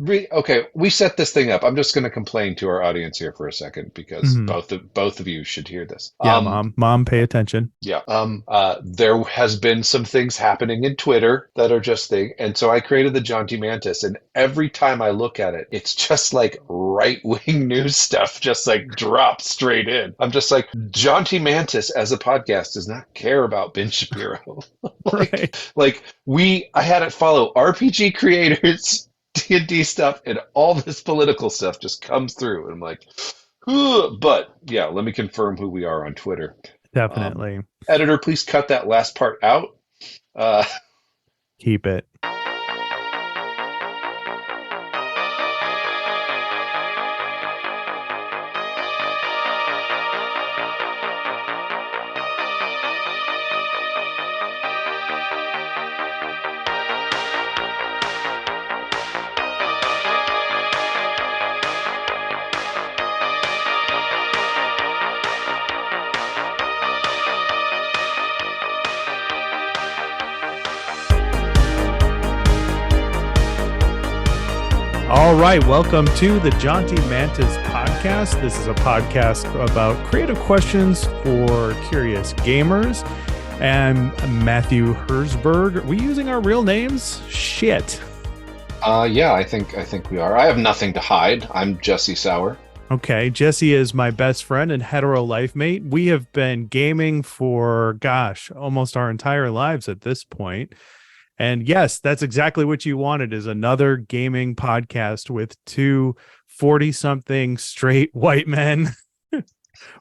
Okay, we set this thing up. I'm just going to complain to our audience here for a second because Hmm. both of you should hear this. Yeah, mom, pay attention. Yeah. There has been some things happening in Twitter that are just thing, and so I created the Jaunty Mantis, and every time I look at it, it's just like right-wing news stuff, just like drops straight in. I'm just like, Jaunty Mantis as a podcast does not care about Ben Shapiro. Right. I had it follow RPG creators, D&D stuff, and all this political stuff just comes through, and I'm like, "Ugh." But yeah, let me confirm who we are on Twitter. Um, Definitely Editor, please cut that last part out. Uh, keep it. All right, welcome to the Jaunty Mantis podcast. This is a podcast about creative questions for curious gamers. And Matthew Herzberg. Are we using our real names? Shit. yeah, I think we are. I have nothing to hide. I'm Jesse Sauer. Okay, Jesse is my best friend and hetero life mate. We have been gaming for, gosh, almost our entire lives at this point. And yes, that's exactly what you wanted, is another gaming podcast with two 40-something straight white men.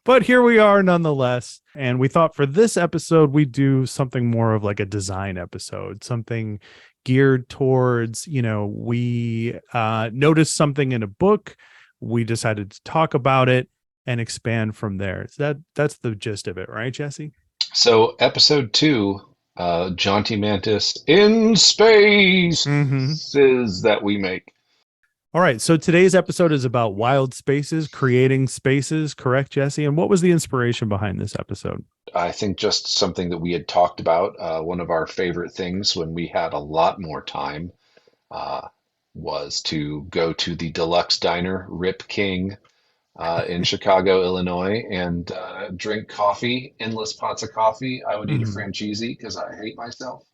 But here we are nonetheless. And we thought for this episode, we'd do something more of like a design episode, something geared towards, we noticed something in a book. We decided to talk about it and expand from there. So that's the gist of it, right, Jesse? So, episode 2, Jaunty Mantis in space Mm-hmm. is that we make. All right. So today's episode is about wild spaces, creating spaces, correct, Jesse? And what was the inspiration behind this episode? I think just something that we had talked about. One of our favorite things when we had a lot more time uh, was to go to the Deluxe Diner, Rip King, in Chicago, Illinois, and drink coffee, endless pots of coffee. I would eat a Mhm. Franchise because I hate myself.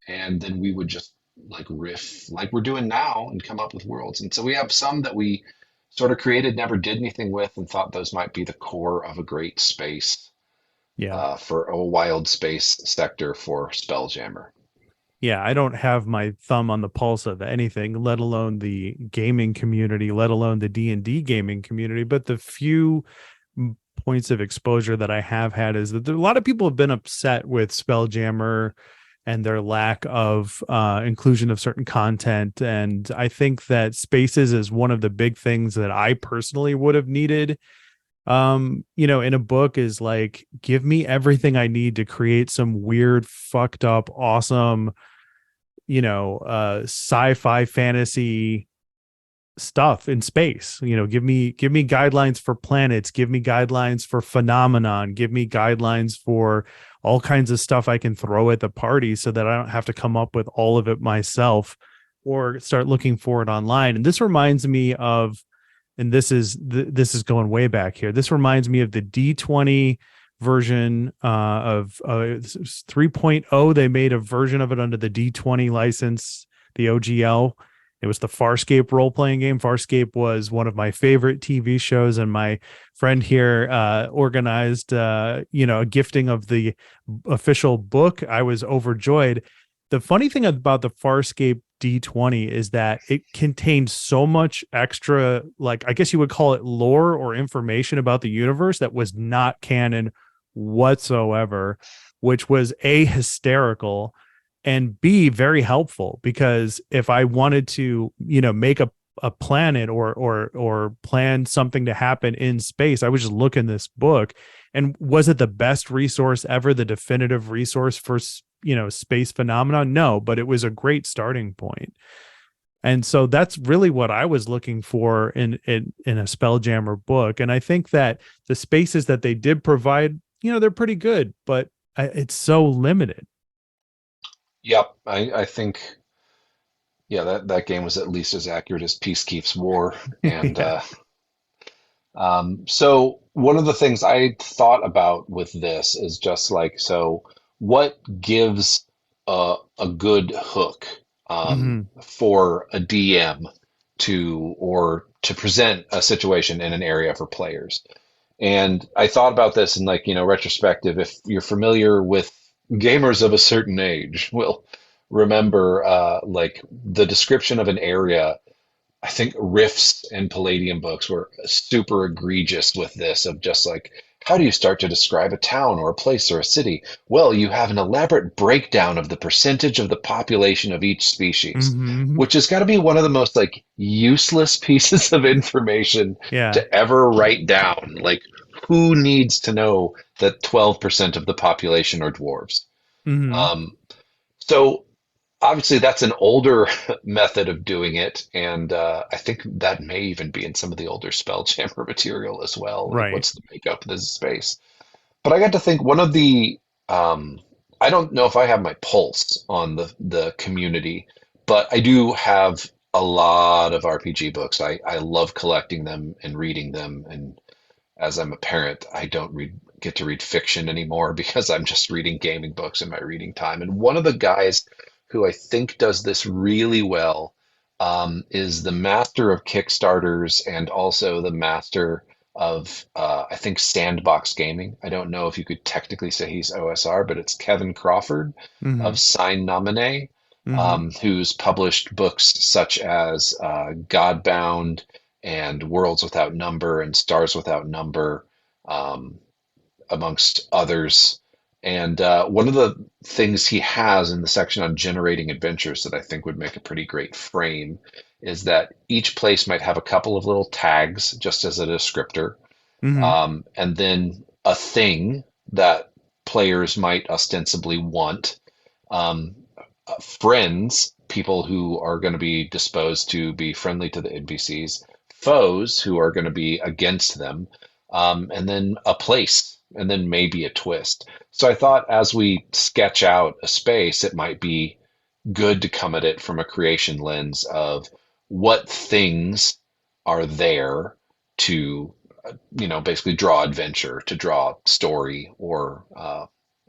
And then we would just like riff like we're doing now and come up with worlds. And so we have some that we sort of created, never did anything with, and thought those might be the core of a great space Yeah. for a wild space sector for Spelljammer. Yeah. I don't have my thumb on the pulse of anything, let alone the gaming community, let alone the D&D gaming community. But the few points of exposure that I have had is that a lot of people have been upset with Spelljammer and their lack of inclusion of certain content. And I think that spaces is one of the big things that I personally would have needed. In a book is like, give me everything I need to create some weird, fucked up, awesome, sci-fi fantasy stuff in space. Give me guidelines for planets, give me guidelines for phenomenon, give me guidelines for all kinds of stuff I can throw at the party so that I don't have to come up with all of it myself or start looking for it online. And this reminds me of, and this is going way back here. This reminds me of the D20 version of 3.0. They made a version of it under the D20 license, the OGL. It was the Farscape role-playing game. Farscape was one of my favorite TV shows, and my friend here organized, a gifting of the official book. I was overjoyed. The funny thing about the Farscape D20 is that it contained so much extra, like, I guess you would call it lore or information about the universe that was not canon whatsoever, which was A, hysterical, and B, very helpful, because if I wanted to, make a planet or plan something to happen in space, I would just look in this book. And was it the best resource ever, the definitive resource for space phenomena? No, but it was a great starting point. And so that's really what I was looking for in a Spelljammer book. And I think that the spaces that they did provide, they're pretty good, but it's so limited. Yep, I think Yeah, that game was at least as accurate as Peace Keeps War. And Yeah. so one of the things I thought about with this is just like, so what gives a good hook Hmm. for a DM to present a situation in an area for players? And I thought about this in like, retrospective. If you're familiar with gamers of a certain age, will remember like the description of an area. I think Rifts and Palladium books were super egregious with this of just like, how do you start to describe a town or a place or a city? Well, you have an elaborate breakdown of the percentage of the population of each species, Hmm. which has got to be one of the most like useless pieces of information Yeah. to ever write down. Like, who needs to know that 12% of the population are dwarves? Hmm. Um, so obviously that's an older method of doing it, and I think that may even be in some of the older Spelljammer material as well. Like, Right. what's the makeup of this space? But I got to think one of the I don't know if I have my pulse on the community, but I do have a lot of RPG books. I love collecting them and reading them, and as I'm a parent, I don't get to read fiction anymore because I'm just reading gaming books in my reading time. And one of the guys who I think does this really well is the master of Kickstarters and also the master of I think Sandbox Gaming. I don't know if you could technically say he's OSR, but it's Kevin Crawford Hmm. of Sign Nominee, Hmm. who's published books such as Godbound and Worlds Without Number and Stars Without Number, um, amongst others. And one of the things he has in the section on generating adventures that I think would make a pretty great frame is that each place might have a couple of little tags just as a descriptor, Hmm. and then a thing that players might ostensibly want, um, friends, people who are going to be disposed to be friendly to the NPCs, foes who are going to be against them, and then a place, and then maybe a twist. So I thought as we sketch out a space, it might be good to come at it from a creation lens of what things are there to, basically draw adventure, to draw story, or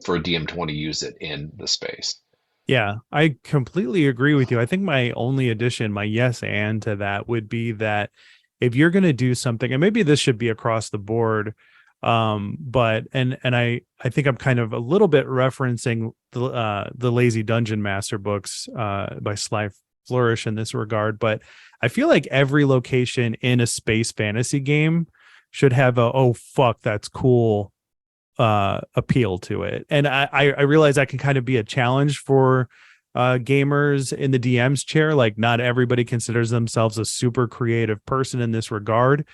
for a DM to want to use it in the space. Yeah, I completely agree with you. I think my only addition, my yes and to that would be that if you're going to do something, and maybe this should be across the board, but and I think I'm kind of a little bit referencing the Lazy Dungeon Master books by Sly Flourish in this regard, but I feel like every location in a space fantasy game should have a oh fuck that's cool appeal to it. And I realize that can kind of be a challenge for gamers in the DM's chair. Like not everybody considers themselves a super creative person in this regard.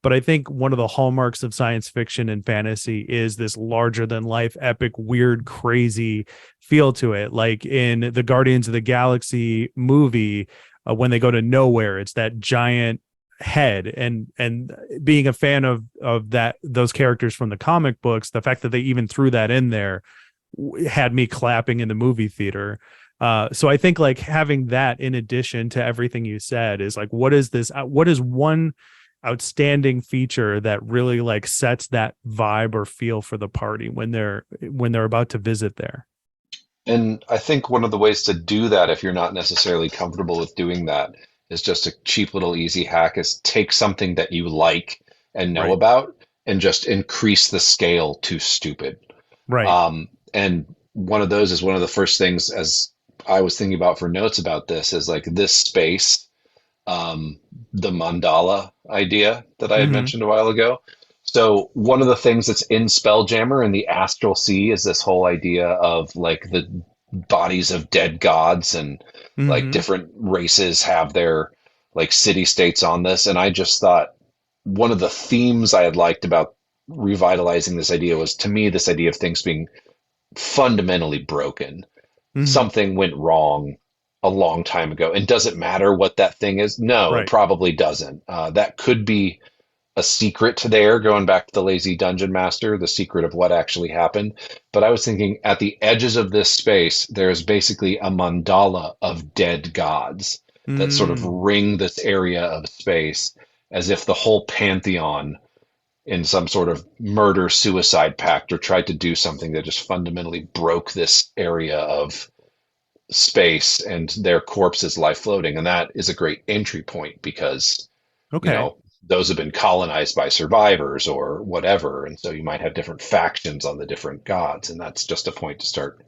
But I think one of the hallmarks of science fiction and fantasy is this larger than life, epic, weird, crazy feel to it. Like in the Guardians of the Galaxy movie, when they go to nowhere, it's that giant head. And being a fan of that those characters from the comic books, the fact that they even threw that in there had me clapping in the movie theater. So I think like having that in addition to everything you said is like, what is this? What is one outstanding feature that really like sets that vibe or feel for the party when they're about to visit there? And I think one of the ways to do that, if you're not necessarily comfortable with doing that, is just a cheap little easy hack is take something that you like and know Right. about and just increase the scale to stupid. Right. And one of those is one of the first things as I was thinking about for notes about this is like this space, um, the mandala idea that I had Mm-hmm. mentioned a while ago. So one of the things that's in Spelljammer and the Astral Sea is this whole idea of like the bodies of dead gods, and like Mm-hmm. different races have their like city states on this. And I just thought one of the themes I had liked about revitalizing this idea was to me this idea of things being fundamentally broken. Mm-hmm. Something went wrong a long time ago. And does it matter what that thing is? No, it Right. probably doesn't. That could be a secret to there, going back to the lazy dungeon master, the secret of what actually happened. But I was thinking at the edges of this space, there's basically a mandala of dead gods. that sort of Mm. ring this area of space as if the whole pantheon in some sort of murder suicide pact or tried to do something that just fundamentally broke this area of space and their corpses lie floating. And that is a great entry point because, you Okay. know, those have been colonized by survivors or whatever. And so you might have different factions on the different gods. And that's just a point to start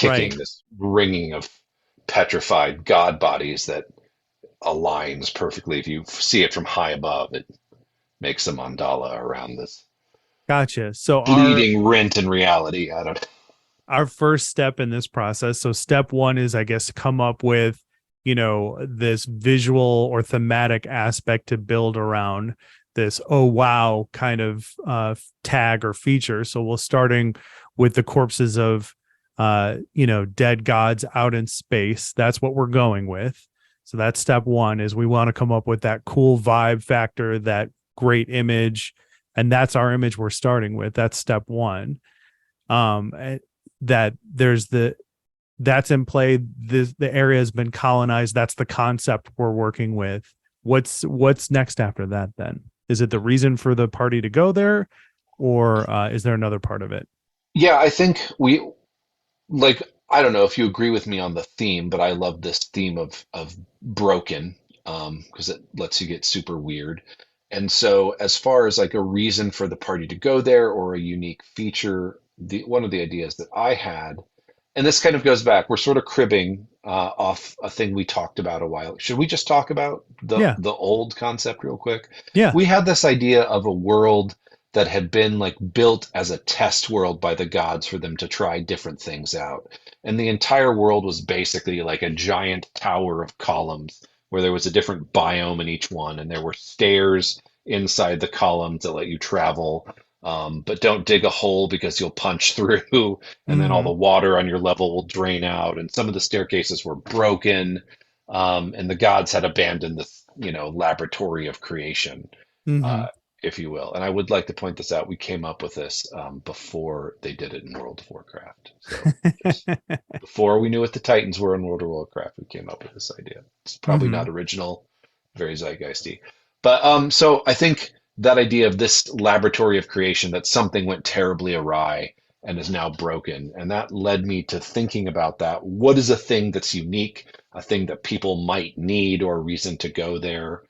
Right. kicking this ringing of petrified god bodies that aligns perfectly. If you see it from high above, it makes a mandala around this Gotcha. So bleeding rent in reality. I don't. our first step in this process. So step one is, I guess, to come up with, this visual or thematic aspect to build around this, oh, wow, kind of tag or feature. So we're starting with the corpses of, dead gods out in space. That's what we're going with. So that's step one is we want to come up with that cool vibe factor, that great image. And that's our image we're starting with. That's step one. Um, that that's in play. The area has been colonized. That's the concept we're working with. What's next after that then? Is it the reason for the party to go there, or is there another part of it? Yeah, I think we like. I don't know if you agree with me on the theme, but I love this theme of broken because it lets you get super weird. And so, as far as like a reason for the party to go there or a unique feature, the one of the ideas that I had, and this kind of goes back, we're sort of cribbing off a thing we talked about a while. Should we just talk about Yeah. the old concept real quick? Yeah. We had this idea of a world that had been like built as a test world by the gods for them to try different things out. And the entire world was basically like a giant tower of columns where there was a different biome in each one, and there were stairs inside the columns that let you travel. But don't dig a hole because you'll punch through, and then all Mm-hmm. the water on your level will drain out. And some of the staircases were broken, and the gods had abandoned this, laboratory of creation, Mm-hmm. uh, if you will. And I would like to point this out. We came up with this before they did it in World of Warcraft. So just before we knew what the Titans were in World of Warcraft, we came up with this idea. It's probably Mm-hmm. not original, very zeitgeisty. But so I think that idea of this laboratory of creation, that something went terribly awry and is now broken. And that led me to thinking about that. What is a thing that's unique, a thing that people might need or reason to go there?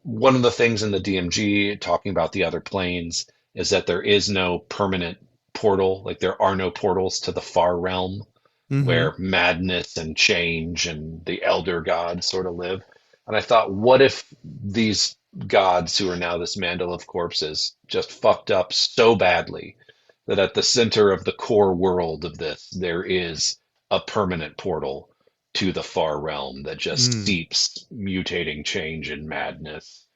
One of the things in the DMG, talking about the other planes, is that there is no permanent portal. Like there are no portals to the far realm Mm-hmm. where madness and change and the elder gods sort of live. And I thought, what if these gods who are now this mandal of corpses just fucked up so badly that at the center of the core world of this, there is a permanent portal to the far realm that just Mm. seeps mutating change and madness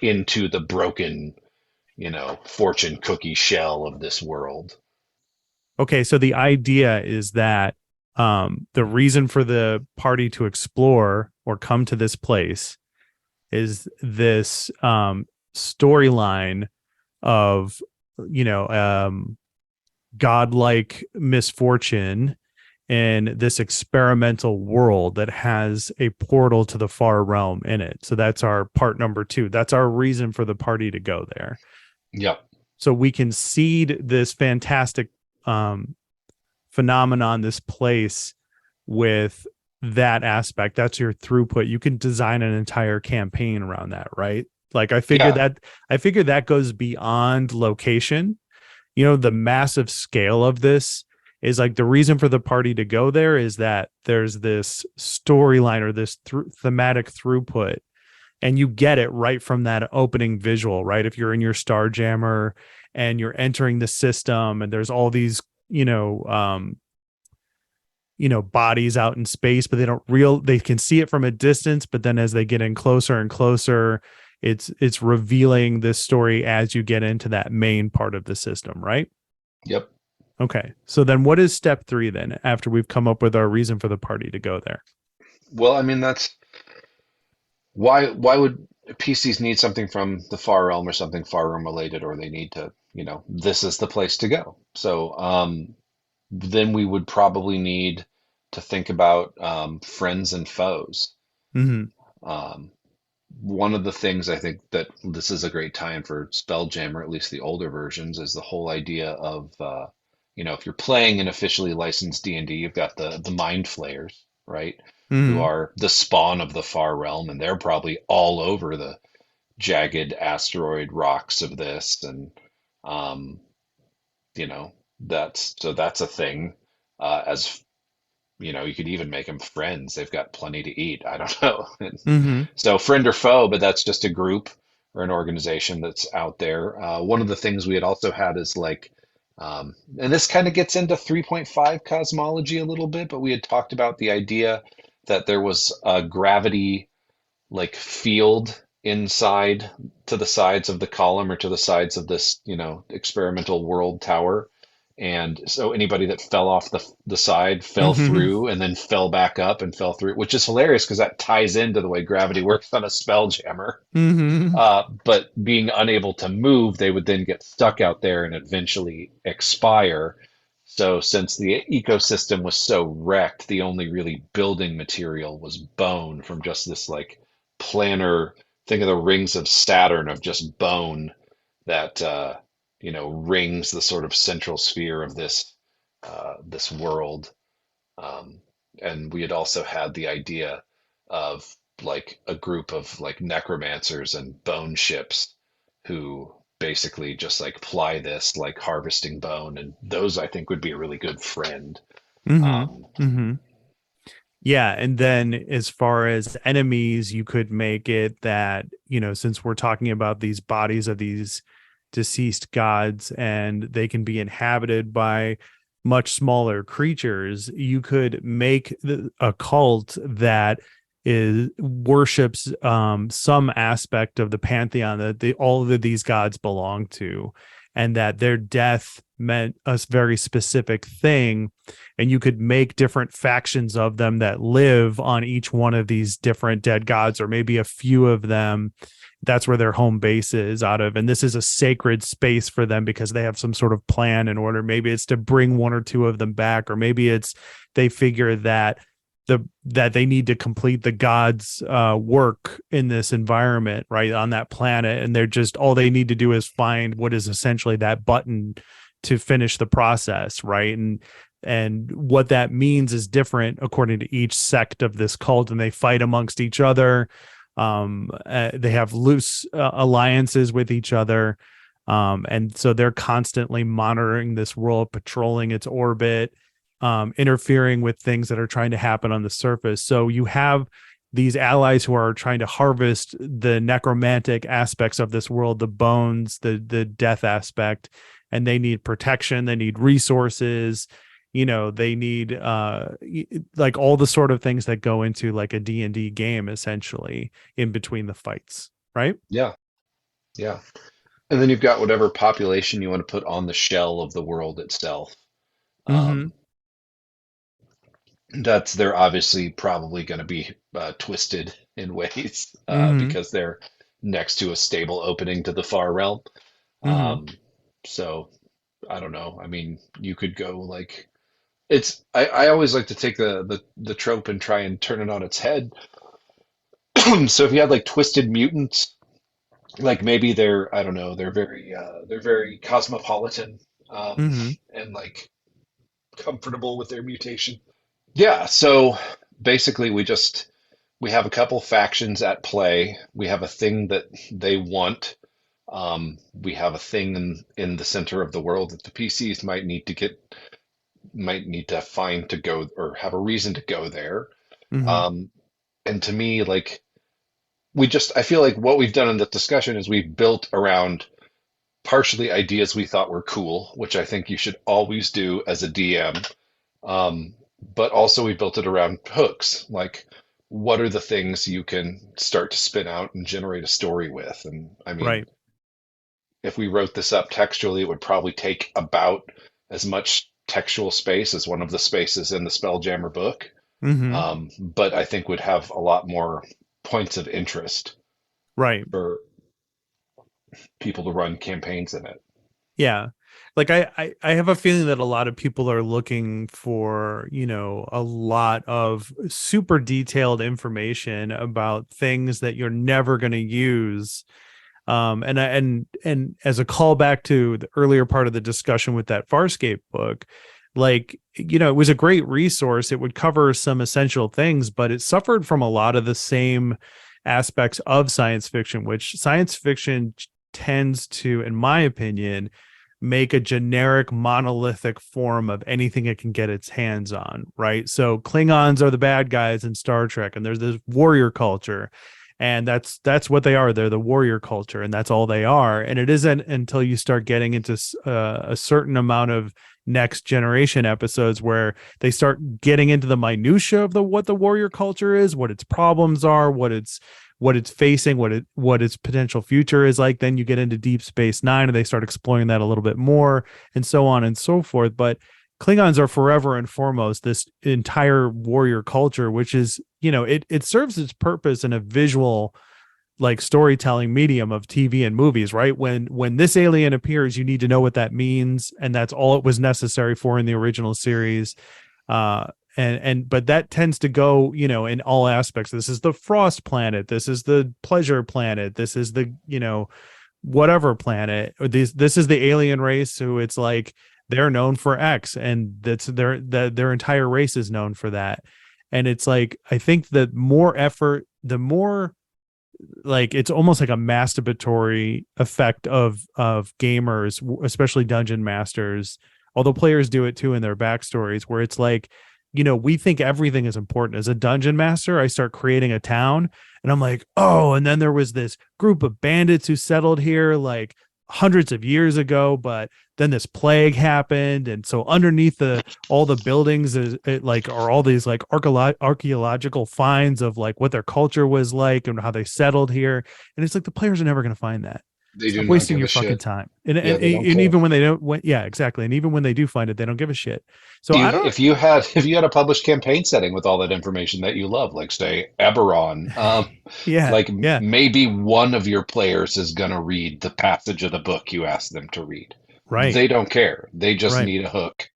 into the broken, fortune cookie shell of this world. Okay, so the idea is that the reason for the party to explore or come to this place is this storyline of you know godlike misfortune in this experimental world that has a portal to the far realm in it. So that's our part number two. That's our reason for the party to go there. Yep. So we can seed this fantastic um, phenomenon, this place with that aspect. That's your throughput. You can design an entire campaign around that, right? Like Yeah. I figured that goes beyond location. The massive scale of this is like the reason for the party to go there is that there's this storyline or this thematic throughput, and you get it right from that opening visual, right? If you're in your Starjammer and you're entering the system and there's all these, bodies out in space, but they can see it from a distance, but then as they get in closer and closer, it's revealing this story as you get into that main part of the system, right? Yep. Okay. So then what is step three then after we've come up with our reason for the party to go there? Well, I mean, that's why would PCs need something from the far realm or something far realm related, or they need to, this is the place to go. So then we would probably need to think about friends and foes. Mm-hmm. Um, One of the things I think that this is a great time for Spelljammer, at least the older versions, is the whole idea of if you're playing an officially licensed D&D, you've got the mind flayers, right? Who Mm-hmm. are the spawn of the far realm, and they're probably all over the jagged asteroid rocks of this, and um, you know, that's a thing. As you could even make them friends. They've got plenty to eat. I don't know. And Mm-hmm. so friend or foe, but that's just a group or an organization that's out there. One of the things we had also had is like, and this kind of gets into 3.5 cosmology a little bit, but we had talked about the idea that there was a gravity like field inside to the sides of the column or to the sides of this, experimental world tower. And so anybody that fell off the side fell Mm-hmm. through and then fell back up and fell through, which is hilarious because that ties into the way gravity works on a spelljammer. Mm-hmm. But being unable to move, they would then get stuck out there and eventually expire. So, since the ecosystem was so wrecked, the only really building material was bone from just this like planar, think of the rings of Saturn of just bone that rings the sort of central sphere of this world. Um, and we had also had the idea of like a group of like necromancers and bone ships who basically just like ply this like harvesting bone, and those I think would be a really good friend. Mm-hmm. Um, Mm-hmm. Yeah, and then as far as enemies, you could make it that, since we're talking about these bodies of these deceased gods and they can be inhabited by much smaller creatures, you could make a cult that is worships some aspect of the pantheon that all of these gods belong to, and that their death meant a very specific thing, and you could make different factions of them that live on each one of these different dead gods, or maybe a few of them. That's where their home base is out of, and this is a sacred space for them because they have some sort of plan in order. Maybe it's to bring one or two of them back, or maybe it's they figure that that they need to complete the gods work in this environment, right, on that planet, and they're just all they need to do is find what is essentially that button to finish the process, right? And what that means is different according to each sect of this cult, and they fight amongst each other. They have loose alliances with each other, and so they're constantly monitoring this world, patrolling its orbit, interfering with things that are trying to happen on the surface. So you have these allies who are trying to harvest the necromantic aspects of this world, the bones, the death aspect, and they need protection, they need resources, they need like all the sort of things that go into like a D&D game essentially in between the fights, right? yeah, yeah. And then you've got whatever population you want to put on the shell of the world itself. Mm-hmm. Um, they're obviously probably going to be twisted in ways Mm-hmm. because they're next to a stable opening to the far realm. Mm-hmm. Um, so I don't know. I mean, you could go like I always like to take the trope and try and turn it on its head. So if you had like twisted mutants, like maybe they're I don't know, they're very cosmopolitan, um, Mm-hmm. and like comfortable with their mutation. Yeah, so basically we have a couple factions at play. We have a thing that they want. We have a thing in the center of the world that the PCs might need to find to go or have a reason to go there. Mm-hmm. Um, and to me, like I feel like what we've done in the discussion is we've built around partially ideas we thought were cool, which I think you should always do as a DM. Um, but also we built it around hooks. Like, what are the things you can start to spin out and generate a story with? And I mean, Right. if we wrote this up textually, it would probably take about as much textual space as one of the spaces in the Spelljammer book. Mm-hmm. But I think would have a lot more points of interest Right. for people to run campaigns in it. Yeah. like I have a feeling that a lot of people are looking for, you know, a lot of super detailed information about things that you're never going to use. And as a callback to the earlier part of the discussion with that Farscape book, like, you know, it was a great resource. It would cover some essential things, but it suffered from a lot of the same aspects of science fiction, which science fiction tends to, in my opinion, make a generic monolithic form of anything it can get its hands on, right? So Klingons are the bad guys in Star Trek, and there's this warrior culture, and that's what they are. They're the warrior culture, and that's all they are. And it isn't until you start getting into a certain amount of next generation episodes where they start getting into the minutia of the what the warrior culture is, what its problems are, what it's facing, what its potential future is like. Then you get into Deep Space Nine, and they start exploring that a little bit more, and so on and so forth. But Klingons are forever and foremost this entire warrior culture, which is, you know, it serves its purpose in a visual, like, storytelling medium of TV and movies, right? When this alien appears, you need to know what that means, and that's all it was necessary for in the original series. And but that tends to go, you know, in all aspects. This is the frost planet, this is the pleasure planet, this is the, you know, whatever planet, or this is the alien race who it's like they're known for X, and that's their entire race is known for that. And it's like, I think that more effort, the more, like, it's almost like a masturbatory effect of gamers, especially dungeon masters, although players do it too in their backstories, where it's like, you know, we think everything is important. As a dungeon master, I start creating a town, and I'm like, oh, and then there was this group of bandits who settled here like hundreds of years ago, but then this plague happened, and so underneath all the buildings like are all these like archaeological finds of like what their culture was like and how they settled here. And it's like the players are never going to find that. They do Stop not wasting give your a fucking shit. time. And, Yeah, and, they don't and care. even when they don't, yeah, exactly. And even when they do find it, they don't give a shit. So I don't. If you had a published campaign setting with all that information that you love, like say Eberron, Yeah, like yeah, maybe one of your players is going to read the passage of the book you asked them to read. right, They don't care. They just right. need a hook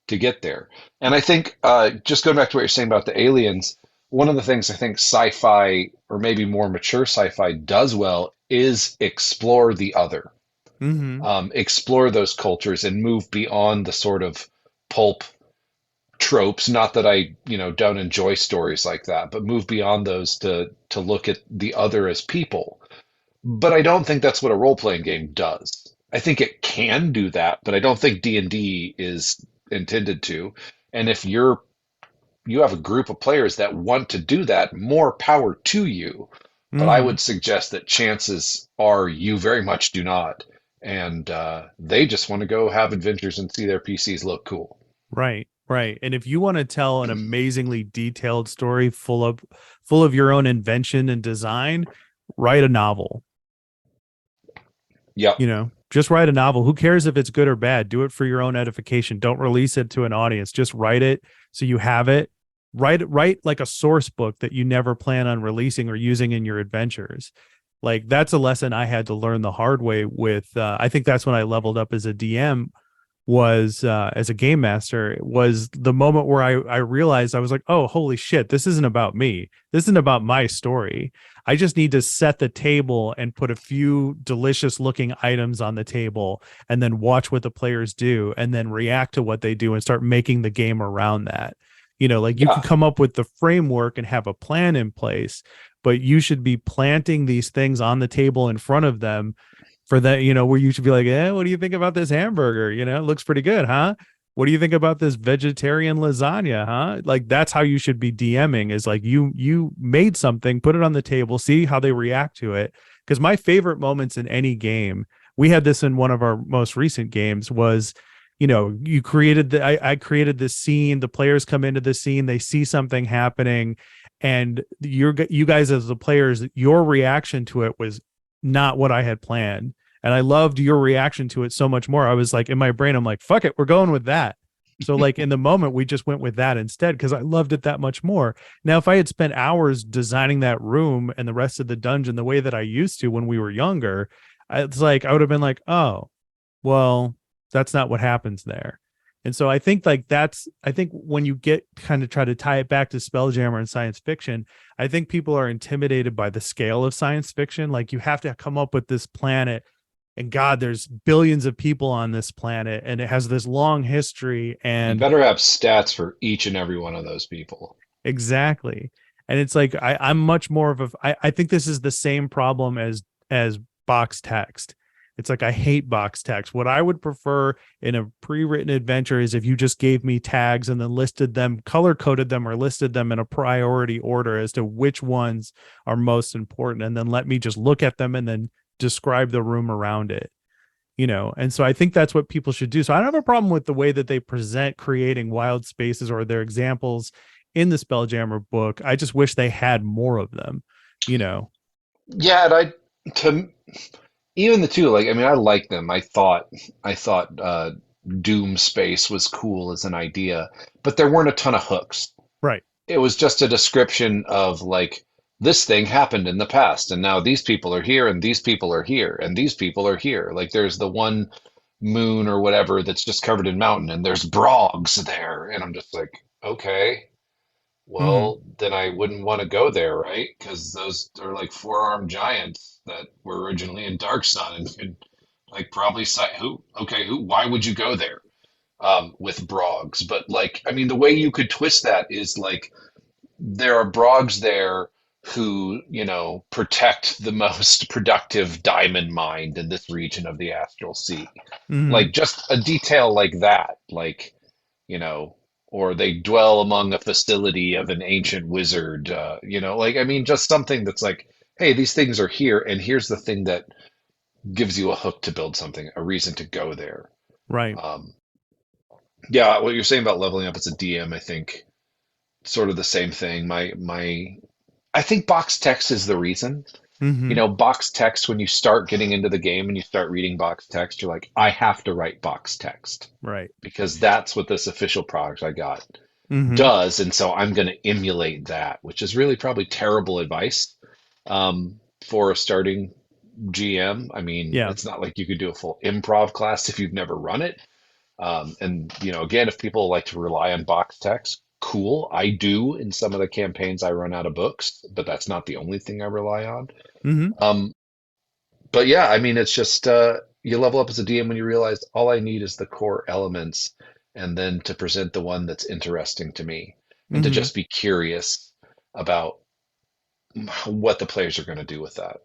to get there. And I think, just going back to what you're saying about the aliens, one of the things I think sci-fi, or maybe more mature sci-fi, does well is explore the other, Mm-hmm. explore those cultures and move beyond the sort of pulp tropes. Not that I, you know, don't enjoy stories like that, but move beyond those to look at the other as people. But I don't think that's what a role-playing game does. I think it can do that, but I don't think D&D is intended to. And if you have a group of players that want to do that, more power to you. But I Mm-hmm. would suggest that chances are you very much do not. And they just want to go have adventures and see their PCs look cool. Right, right. And if you want to tell an amazingly detailed story full of your own invention and design, write a novel. Yep. You know, just write a novel. Who cares if it's good or bad? Do it for your own edification. Don't release it to an audience. Just write it so you have it. Write like a source book that you never plan on releasing or using in your adventures. Like, that's a lesson I had to learn the hard way with I think that's when I leveled up as a DM, was as a game master. It was the moment where I realized, I was like, oh, holy shit, this isn't about me. This isn't about my story. I just need to set the table and put a few delicious looking items on the table, and then watch what the players do, and then react to what they do and start making the game around that. You know, like, you Yeah. can come up with the framework and have a plan in place, but you should be planting these things on the table in front of them, for that, you know, where you should be like, what do you think about this hamburger? You know, it looks pretty good, huh? What do you think about this vegetarian lasagna, huh? Like, that's how you should be DMing, is like, you made something, put it on the table, see how they react to it. Because my favorite moments in any game, we had this in one of our most recent games, was, you know, you created I created this scene, the players come into the scene, they see something happening, and you guys as the players, your reaction to it was not what I had planned. And I loved your reaction to it so much more. I was like, in my brain, I'm like, fuck it, we're going with that. So, like, in the moment, we just went with that instead, because I loved it that much more. Now, if I had spent hours designing that room and the rest of the dungeon the way that I used to when we were younger, it's like I would have been like, oh, well, That's not what happens there. And so I think I think when you get kind of try to tie it back to Spelljammer and science fiction, I think people are intimidated by the scale of science fiction. Like, you have to come up with this planet, and God, there's billions of people on this planet, and it has this long history. You And better have stats for each and every one of those people. exactly. And it's like I'm much more of I think this is the same problem as box text. It's like I hate box text. What I would prefer in a pre-written adventure is if you just gave me tags and then listed them, color coded them, or listed them in a priority order as to which ones are most important, and then let me just look at them and then describe the room around it. And so I think that's what people should do. So I don't have a problem with the way that they present creating wild spaces or their examples in the Spelljammer book. I just wish they had more of them, you know. Yeah, and to even the two, like, I mean, I like them. I thought Doom Space was cool as an idea, but there weren't a ton of hooks. Right. It was just a description of, like, this thing happened in the past, and now these people are here, and these people are here, and these people are here. Like, there's the one moon or whatever that's just covered in mountain, and there's brogs there, and I'm just like, okay, Mm-hmm. well, then I wouldn't want to go there, right? Because those are like four-armed giants that were originally in Dark Sun and could, like, probably cite who? Okay, who? Why would you go there with brogs? But, like, I mean, the way you could twist that is, like, there are brogs there who, protect the most productive diamond mine in this region of the astral sea. Mm-hmm. Like, just a detail like that, like, you know, or they dwell among a facility of an ancient wizard, like, I mean, just something that's like, hey, these things are here, and here's the thing that gives you a hook to build something, a reason to go there. Right. Um, yeah, what you're saying about leveling up as a DM, I think sort of the same thing. I think box text is the reason. Mm-hmm. Box text, when you start getting into the game and you start reading box text, you're like, I have to write box text Right. because that's what this official product I got Mm-hmm. does. And so I'm going to emulate that, which is really probably terrible advice for a starting GM. I mean, Yeah. it's not like you could do a full improv class if you've never run it. And again, if people like to rely on box text, cool. I do in some of the campaigns I run out of books, but that's not the only thing I rely on. Mm-hmm. Um, but yeah, I mean, it's just you level up as a DM when you realize all I need is the core elements, and then to present the one that's interesting to me, and to Mm-hmm. just be curious about what the players are going to do with that.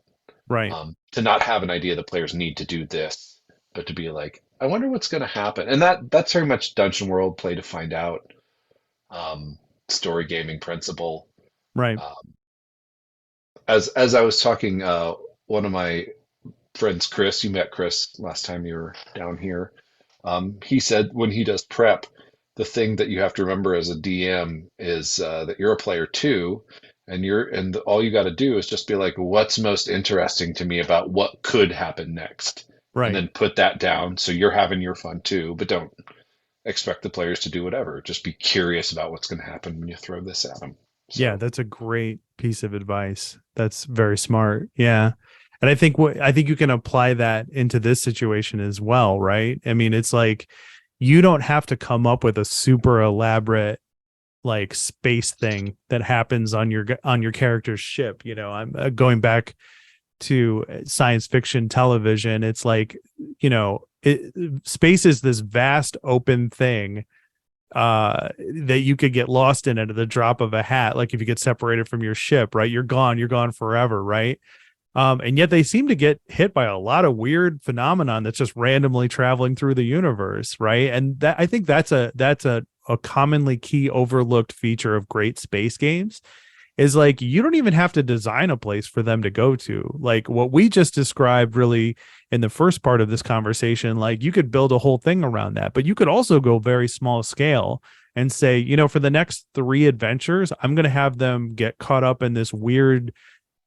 Right. To not have an idea the players need to do this, but to be like, I wonder what's going to happen. And that's very much Dungeon World, play to find out, story gaming principle. Right. Um, as I was talking, one of my friends, Chris, you met Chris last time you were down here. He said when he does prep, the thing that you have to remember as a DM is that you're a player too, and all you got to do is just be like, what's most interesting to me about what could happen next, and Right. then put that down. So you're having your fun too, but don't expect the players to do whatever. Just be curious about what's going to happen when you throw this at them. Yeah, So that's a great piece of advice. That's very smart. Yeah. And I think you can apply that into this situation as well, right? I mean, it's like you don't have to come up with a super elaborate like space thing that happens on your character's ship. I'm going back to science fiction television. It's like, space is this vast open thing that you could get lost in it at the drop of a hat. Like if you get separated from your ship, right? You're gone forever, right? And yet they seem to get hit by a lot of weird phenomenon that's just randomly traveling through the universe, right? And that I think that's a commonly key overlooked feature of great space games is like you don't even have to design a place for them to go to. Like what we just described really in the first part of this conversation, like you could build a whole thing around that, but you could also go very small scale and say, for the next 3 adventures, I'm going to have them get caught up in this weird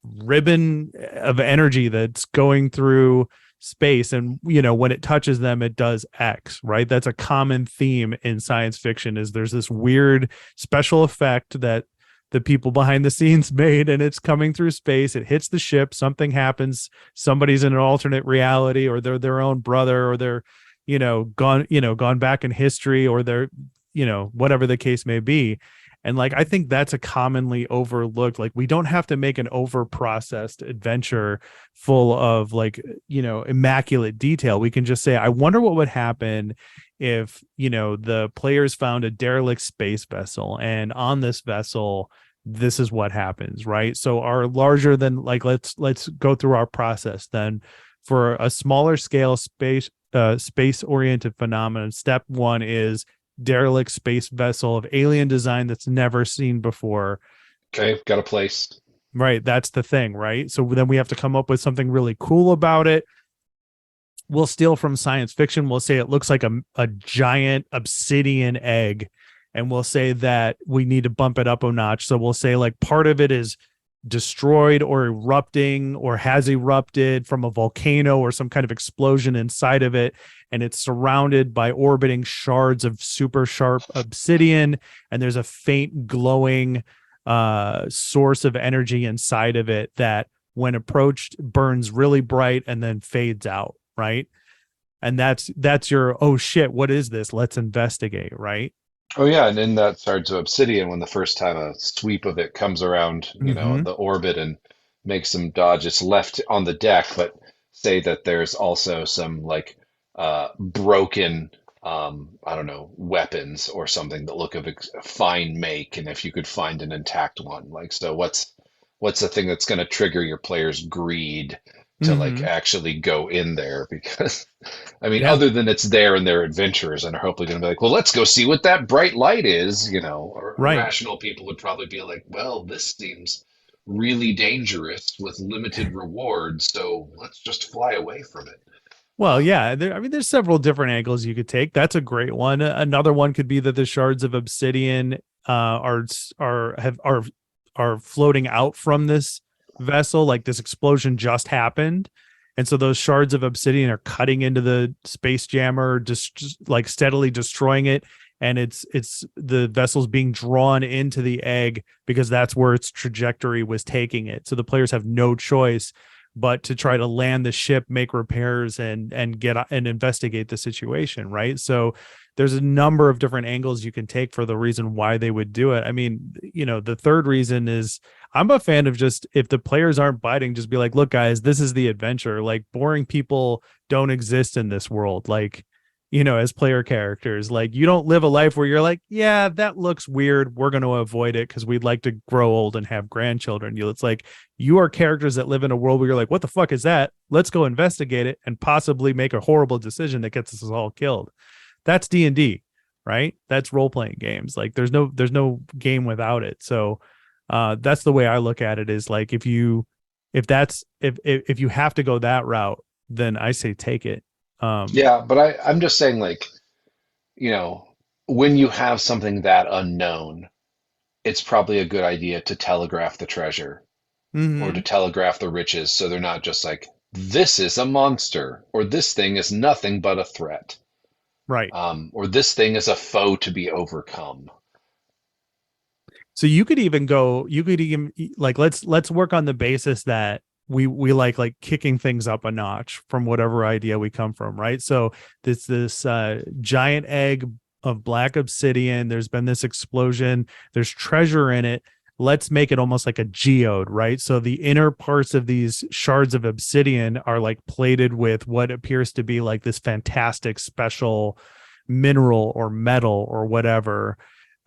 ribbon of energy that's going through space, and when it touches them it does X, right? That's a common theme in science fiction is there's this weird special effect that the people behind the scenes made, and it's coming through space, it hits the ship, something happens, somebody's in an alternate reality, or they're their own brother, or they're gone back in history, or they're, whatever the case may be. And like, I think that's a commonly overlooked, like, we don't have to make an over processed adventure full of like, immaculate detail. We can just say, I wonder what would happen if, the players found a derelict space vessel, and on this vessel, this is what happens, right? So our larger than, like, let's go through our process then. For a smaller scale space oriented phenomenon, step one is derelict space vessel of alien design that's never seen before. Okay, got a place. Right, that's the thing, right? So then we have to come up with something really cool about it. We'll steal from science fiction. We'll say it looks like a giant obsidian egg, and we'll say that we need to bump it up a notch. So we'll say, like, part of it is destroyed or erupting or has erupted from a volcano or some kind of explosion inside of it, and it's surrounded by orbiting shards of super sharp obsidian, and there's a faint glowing source of energy inside of it that, when approached, burns really bright and then fades out, right? And that's your, oh shit, what is this, let's investigate, right? Oh yeah, and in that Shards of Obsidian, when the first time a sweep of it comes around, Mm-hmm. the orbit and makes them dodge, it's left on the deck, but say that there's also some like broken I don't know, weapons or something that look of fine make, and if you could find an intact one, like, so what's the thing that's going to trigger your player's greed to like Mm-hmm. actually go in there? Because I mean, Yeah. other than it's there and they're adventurers and are hopefully going to be like, well, let's go see what that bright light is, or Right. rational people would probably be like, well, this seems really dangerous with limited rewards, so let's just fly away from it. Well, Um, yeah, I mean, there's several different angles you could take. That's a great one. Another one could be that the shards of obsidian are floating out from this vessel, like this explosion just happened, and so those shards of obsidian are cutting into the space jammer, just like steadily destroying it, and it's the vessel's being drawn into the egg because that's where its trajectory was taking it. So the players have no choice but to try to land the ship, make repairs, and get and investigate the situation, right? So there's a number of different angles you can take for the reason why they would do it. I mean, the third reason is, I'm a fan of, just, if the players aren't biting, just be like, look, guys, this is the adventure. Like, boring people don't exist in this world. Like, as player characters, like, you don't live a life where you're like, yeah, that looks weird, we're going to avoid it because we'd like to grow old and have grandchildren. It's like, you are characters that live in a world where you're like, what the fuck is that? Let's go investigate it and possibly make a horrible decision that gets us all killed. That's D&D, right? That's role-playing games. Like, there's no game without it. So that's the way I look at it, is like, if you have to go that route, then I say take it. yeah, but I'm just saying, like, you know, when you have something that unknown, it's probably a good idea to telegraph the treasure or to mhm. telegraph the riches so they're not just like, this is a monster, or this thing is nothing but a threat, Right. or this thing is a foe to be overcome. So you could even like, let's work on the basis that we like kicking things up a notch from whatever idea we come from, right? So this giant egg of black obsidian, there's been this explosion, there's treasure in it. Let's make it almost like a geode, right? So the inner parts of these shards of obsidian are like plated with what appears to be like this fantastic special mineral or metal or whatever.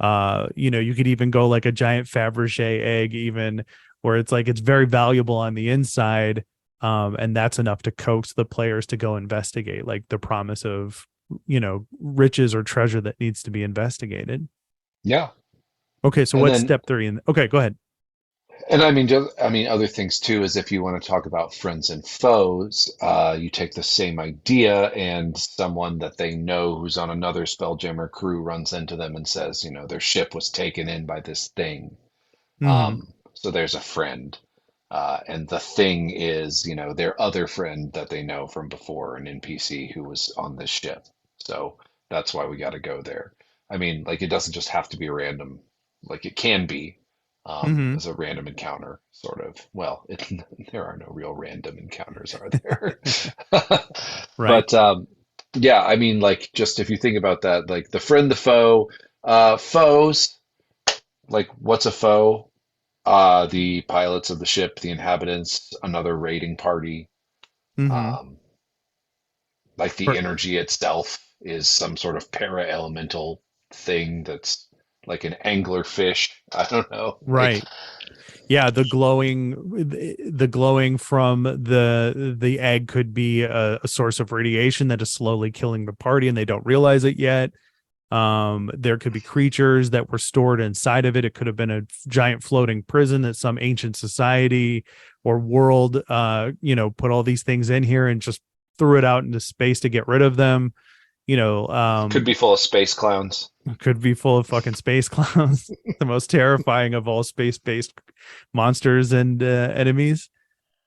You could even go like a giant Fabergé egg, even, where it's like, it's very valuable on the inside, and that's enough to coax the players to go investigate, like, the promise of, riches or treasure that needs to be investigated. Yeah. Okay, so And what's then step three? Okay, go ahead. And I mean, other things too is if you want to talk about friends and foes, you take the same idea and someone that they know who's on another Spelljammer crew runs into them and says, their ship was taken in by this thing. Hmm. So there's a friend. And the thing is, their other friend that they know from before, an NPC who was on this ship. So that's why we got to go there. I mean, like, it doesn't just have to be random. Like, it can be, Hmm. as a random encounter, sort of. Well, there are no real random encounters, are there? Right. But Yeah, I mean, like, just if you think about that, like the friend, the foe, foes, like, what's a foe? The pilots of the ship, the inhabitants, another raiding party. Mm-hmm. Um, like the energy itself is some sort of para-elemental thing that's like an angler fish. I don't know. Like, Right. Yeah, the glowing from the egg could be a source of radiation that is slowly killing the party and they don't realize it yet. There could be creatures that were stored inside of it. It could have been a giant floating prison that some ancient society or world put all these things in here and just threw it out into space to get rid of them. you know could um be full of space clowns. could be full of fucking space clowns, the most terrifying of all space-based monsters and enemies.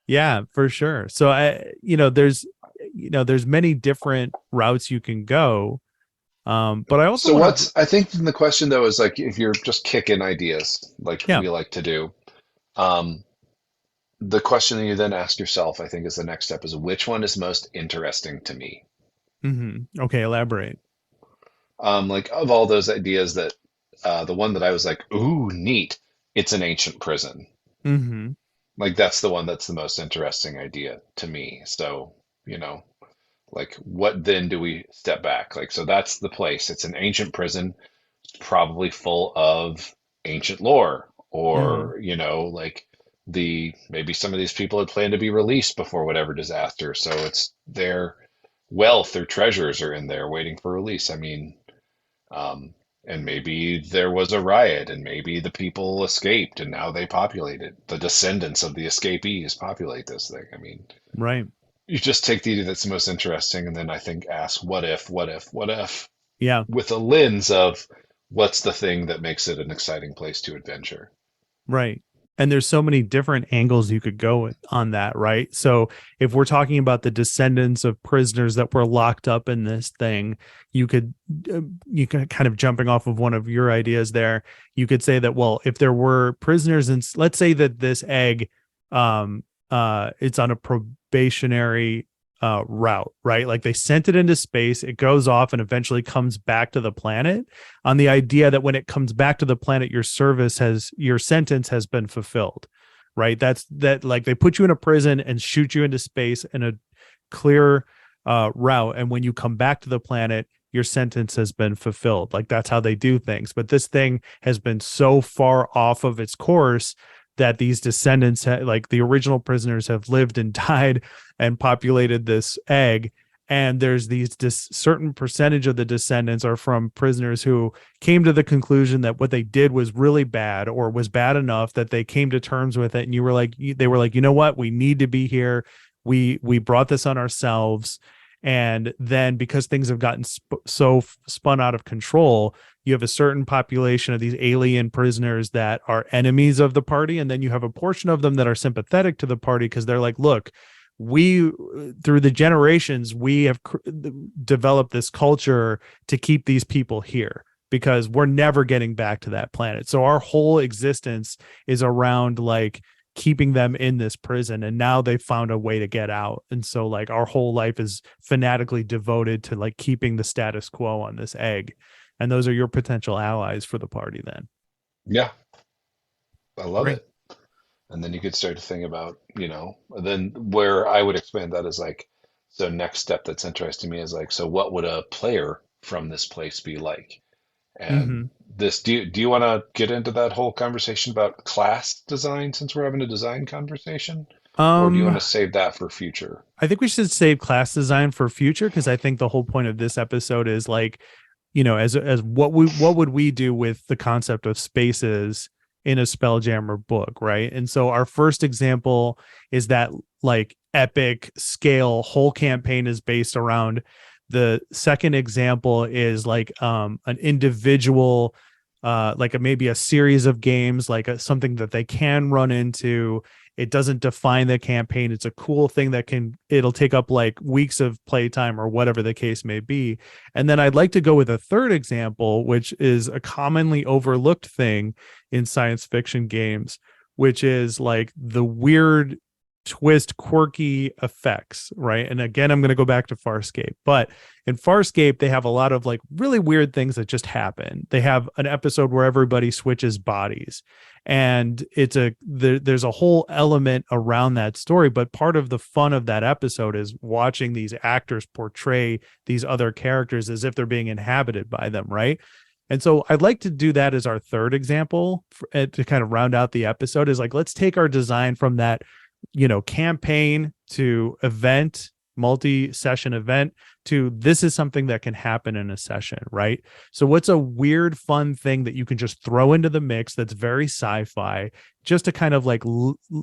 Yeah, for sure. So there's many different routes you can go. But I also So want to, I think the question though is like if you're just kicking ideas like yeah. we like to do, um, the question that you then ask yourself, I think is the next step is which one is most interesting to me? Okay, elaborate. Like of all those ideas that the one that I was like, ooh, neat, it's an ancient prison. hmm Like that's the one that's the most interesting idea to me. So, you know, like what then do we step back? Like, so that's the place. It's an ancient prison, probably full of ancient lore, hmm or, like the maybe some of these people had planned to be released before whatever disaster. So it's their wealth, their treasures are in there waiting for release. I mean, um, and maybe there was a riot, and maybe the people escaped, and now they populate it. The descendants of the escapees populate this thing. I mean, Right. you just take the idea that's most interesting, and then I think ask, what if, what if, what if, Yeah. with a lens of what's the thing that makes it an exciting place to adventure. Right. And there's so many different angles you could go on that, right? So if we're talking about the descendants of prisoners that were locked up in this thing, you could you can kind of jumping off of one of your ideas there, you could say that, well, if there were prisoners and let's say that this egg it's on a probationary route, right? Like they sent it into space, it goes off and eventually comes back to the planet on the idea that when it comes back to the planet, your sentence has been fulfilled, right? That's that, like they put you in a prison and shoot you into space in a clear route. And when you come back to the planet, your sentence has been fulfilled. Like that's how they do things. But this thing has been so far off of its course that these descendants, like the original prisoners, have lived and died and populated this egg. And there's these certain percentage of the descendants are from prisoners who came to the conclusion that what they did was really bad or was bad enough that they came to terms with it. And they were like, you know what, we need to be here. We brought this on ourselves. And then because things have gotten spun out of control, you have a certain population of these alien prisoners that are enemies of the party. And then you have a portion of them that are sympathetic to the party because they're like, look, we through the generations we have developed this culture to keep these people here because we're never getting back to that planet, so our whole existence is around like keeping them in this prison, and now they've found a way to get out, and so like our whole life is fanatically devoted to like keeping the status quo on this egg, and those are your potential allies for the party then. Yeah, I love Great. it. And then you could start to think about, then where I would expand that is like, so next step that's interesting to me is like, so what would a player from this place be like? And Mm-hmm. this, do you want to get into that whole conversation about class design since we're having a design conversation? Or do you want um to save that for future? I think we should save class design for future because I think the whole point of this episode is like, as what would we do with the concept of spaces in a Spelljammer book, right? And so our first example is that like epic scale whole campaign is based around. The second example is like an individual like maybe a series of games, like something that they can run into. It doesn't define the campaign. It's a cool thing that it'll take up like weeks of playtime or whatever the case may be. And then I'd like to go with a third example, which is a commonly overlooked thing in science fiction games, which is like the weird twist quirky effects, right? And again, I'm going to go back to Farscape, but in Farscape they have a lot of like really weird things that just happen. They have an episode where everybody switches bodies, and there's a whole element around that story, but part of the fun of that episode is watching these actors portray these other characters as if they're being inhabited by them, right? And so I'd like to do that as our third example to kind of round out the episode, is like, let's take our design from that, campaign to event, multi-session event, to this is something that can happen in a session, right? So what's a weird, fun thing that you can just throw into the mix that's very sci-fi, just to kind of like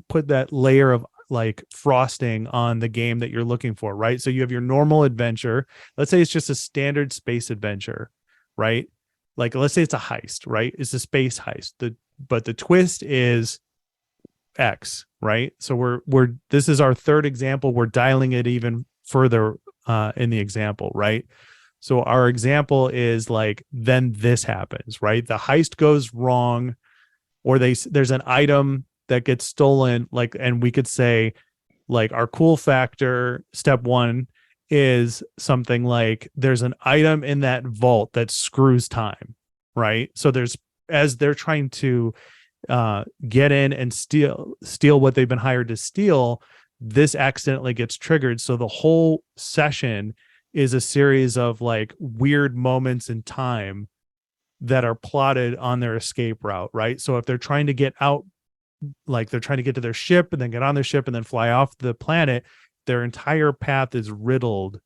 put that layer of like frosting on the game that you're looking for, right? So you have your normal adventure. Let's say it's just a standard space adventure, right? Like, let's say it's a heist, right? It's a space heist. But the twist is X, right? So this is our third example. We're dialing it even further in the example, right? So our example is like, then this happens, right? The heist goes wrong, or there's an item that gets stolen, like, and we could say like our cool factor step one is something like there's an item in that vault that screws time, right? So as they're trying to get in and steal what they've been hired to steal, this accidentally gets triggered. So the whole session is a series of like weird moments in time that are plotted on their escape route, right? So if they're trying to get out, like they're trying to get to their ship and then get on their ship and then fly off the planet, their entire path is riddled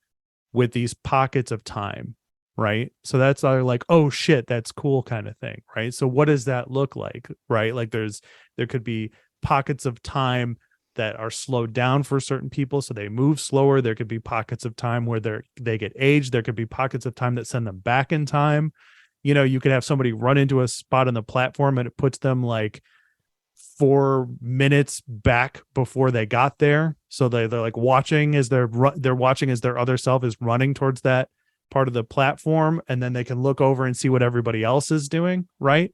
with these pockets of time, right? So that's our like, oh shit, that's cool kind of thing, right? So what does that look like, right? Like there could be pockets of time that are slowed down for certain people, so they move slower. There could be pockets of time where they get aged. There could be pockets of time that send them back in time. You could have somebody run into a spot on the platform and it puts them like 4 minutes back before they got there. So they're like watching as they're watching as their other self is running towards that part of the platform, and then they can look over and see what everybody else is doing, right?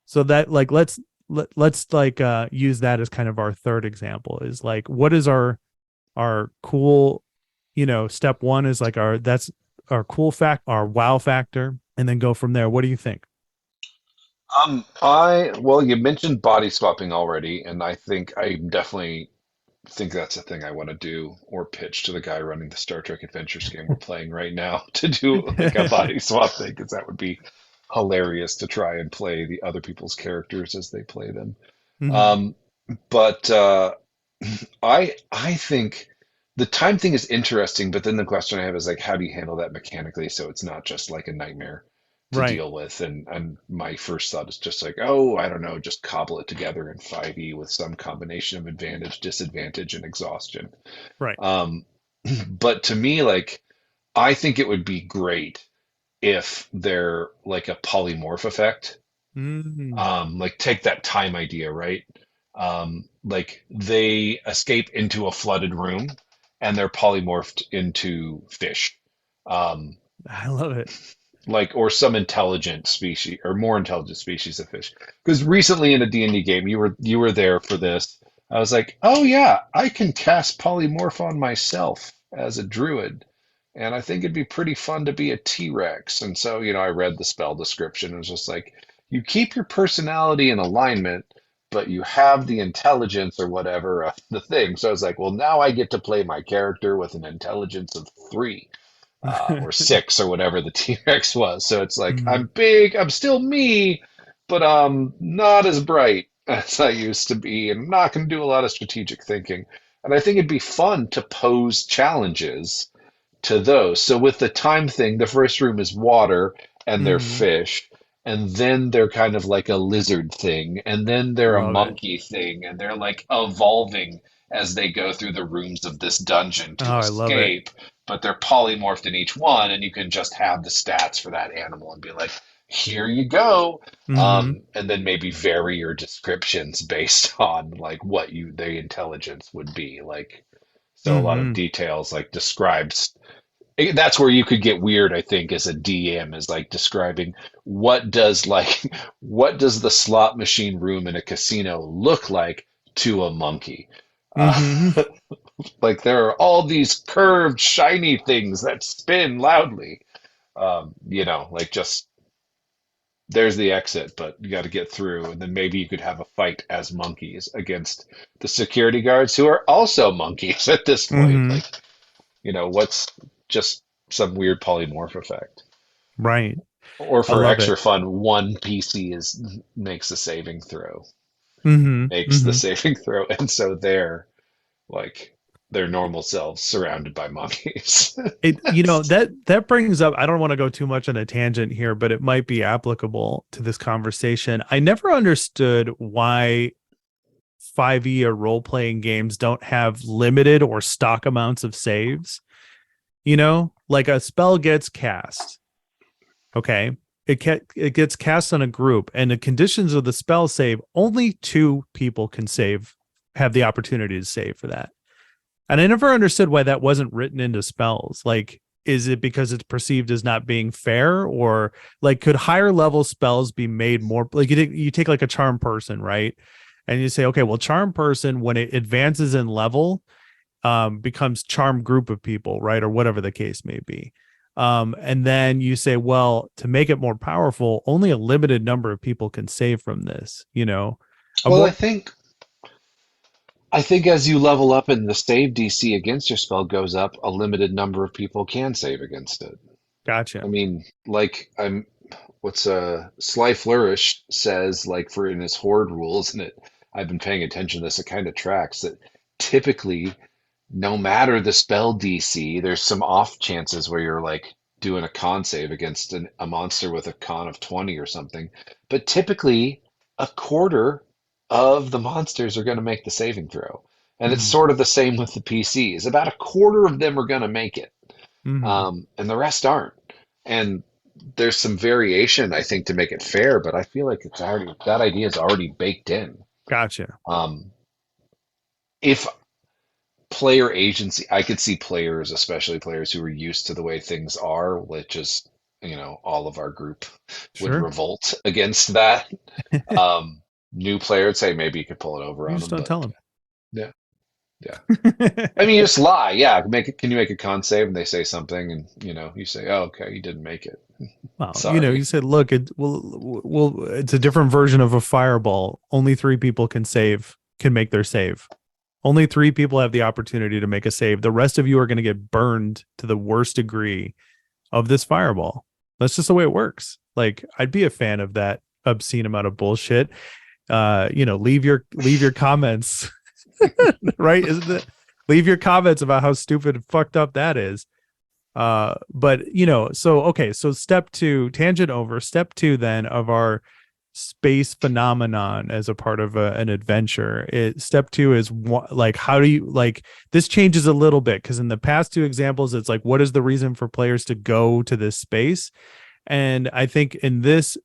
So that like let's like use that as kind of our third example, is like, what is our cool, step one is like that's our cool fact, our wow factor, and then go from there. What do you think? Well, you mentioned body swapping already, and I definitely think that's a thing I want to do or pitch to the guy running the Star Trek Adventures game we're playing right now, to do like a body swap thing, because that would be hilarious to try and play the other people's characters as they play them. Mhm. Um, but I think the time thing is interesting, but then the question I have is like, how do you handle that mechanically so it's not just like a nightmare to Right, deal with? And my first thought is just like, oh, I don't know, just cobble it together in 5e with some combination of advantage, disadvantage, and exhaustion. right. Um, but to me, like, I think it would be great if they're like a polymorph effect. Mm. Like take that time idea, right? Like they escape into a flooded room and they're polymorphed into fish. Um, I love it. like or some intelligent species or more intelligent species of fish. Because recently in a D&D game, you were there for this. I was like, oh yeah, I can cast polymorph on myself as a druid. And I think it'd be pretty fun to be a T-Rex. And so, I read the spell description and was just like, you keep your personality in alignment, but you have the intelligence or whatever of the thing. So I was like, well, now I get to play my character with an intelligence of 3 or 6 or whatever the T-Rex was. So it's like, Mhm. I'm big, I'm still me, but I'm not as bright as I used to be, and I'm not going to do a lot of strategic thinking. And I think it'd be fun to pose challenges to those. So with the time thing, the first room is water and they're Mhm. fish. And then they're kind of like a lizard thing. And then they're a Love it. monkey thing. And they're like evolving as they go through the rooms of this dungeon Oh, to I love it. escape. But they're polymorphed in each one. And you can just have the stats for that animal and be like, here you go. Mhm. And then maybe vary your descriptions based on like what the intelligence would be. Like, so a lot of Mhm. details like describes that's where you could get weird, I think, as a DM, is like describing what does like what does the slot machine room in a casino look like to a monkey. Mm-hmm. Like there are all these curved, shiny things that spin loudly. Like just there's the exit, but you got to get through, and then maybe you could have a fight as monkeys against the security guards who are also monkeys at this point. Mm-hmm. Like, what's just some weird polymorph effect. Right. Or I for love it. extra fun, one PC is makes the saving throw, Mm-hmm. makes the Mm-hmm. saving throw, and so they're like their normal selves surrounded by monkeys. That brings up, I don't want to go too much on a tangent here, but it might be applicable to this conversation. I never understood why 5e or role-playing games don't have limited or stock amounts of saves. Like a spell gets cast. Okay. It gets cast on a group, and the conditions of the spell save, only two people can save, have the opportunity to save for that. And I never understood why that wasn't written into spells. Like, is it because it's perceived as not being fair, or like could higher level spells be made more like you take like a charm person, right? And you say, okay, well, charm person, when it advances in level, becomes charm group of people, right? Or whatever the case may be. And then you say, well, to make it more powerful, only a limited number of people can save from this. A Well, I more think I think as you level up and the save DC against your spell goes up, a limited number of people can save against it. I Gotcha. mean, like what's Sly Flourish says, like for in his horde rules, and I've been paying attention to this, it kind of tracks that typically no matter the spell DC, there's some off chances where you're like doing a con save against a monster with a con of 20 or something. But typically, a quarter of the monsters are going to make the saving throw. And it's Mm-hmm. sort of the same with the PCs. About a quarter of them are going to make it, Mm-hmm. and the rest aren't. And there's some variation, I think, to make it fair, but I feel like it's already that idea is already baked in. Gotcha. Um, if player agency, I could see players, especially players who are used to the way things are, which is, all of our group would Sure. revolt against that. New player would say maybe you could pull it over You on just them, don't but tell yeah, yeah. I them. mean, you just lie. Yeah, can you make a con save? And they say something, and you say, oh, okay, you didn't make it. Well, you Sorry. said, look, it's a different version of a fireball. Only three people can make their save. Only three people have the opportunity to make a save. The rest of you are going to get burned to the worst degree of this fireball. That's just the way it works. Like, I'd be a fan of that obscene amount of bullshit. Leave your comments, right? Isn't it? Leave your comments about how stupid and fucked up that is. But so okay, so step two, tangent over. Step two then of our space phenomenon as a part of an adventure. Step two is like, how do you like this changes a little bit, because in the past two examples, it's like, what is the reason for players to go to this space? And I think in this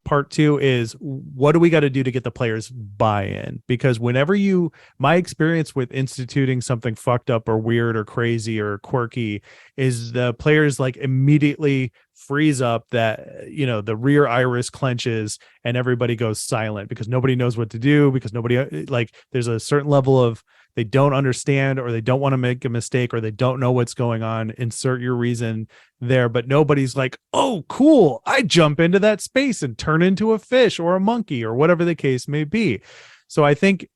part two is, what do we got to do to get the players buy-in? Because my experience with instituting something fucked up or weird or crazy or quirky is the players like immediately freeze up, that the rear iris clenches and everybody goes silent because nobody knows what to do, because nobody, like, there's a certain level of, they don't understand, or they don't want to make a mistake, or they don't know what's going on. Insert your reason there, but nobody's like, oh, cool, I jump into that space and turn into a fish or a monkey or whatever the case may be. So I think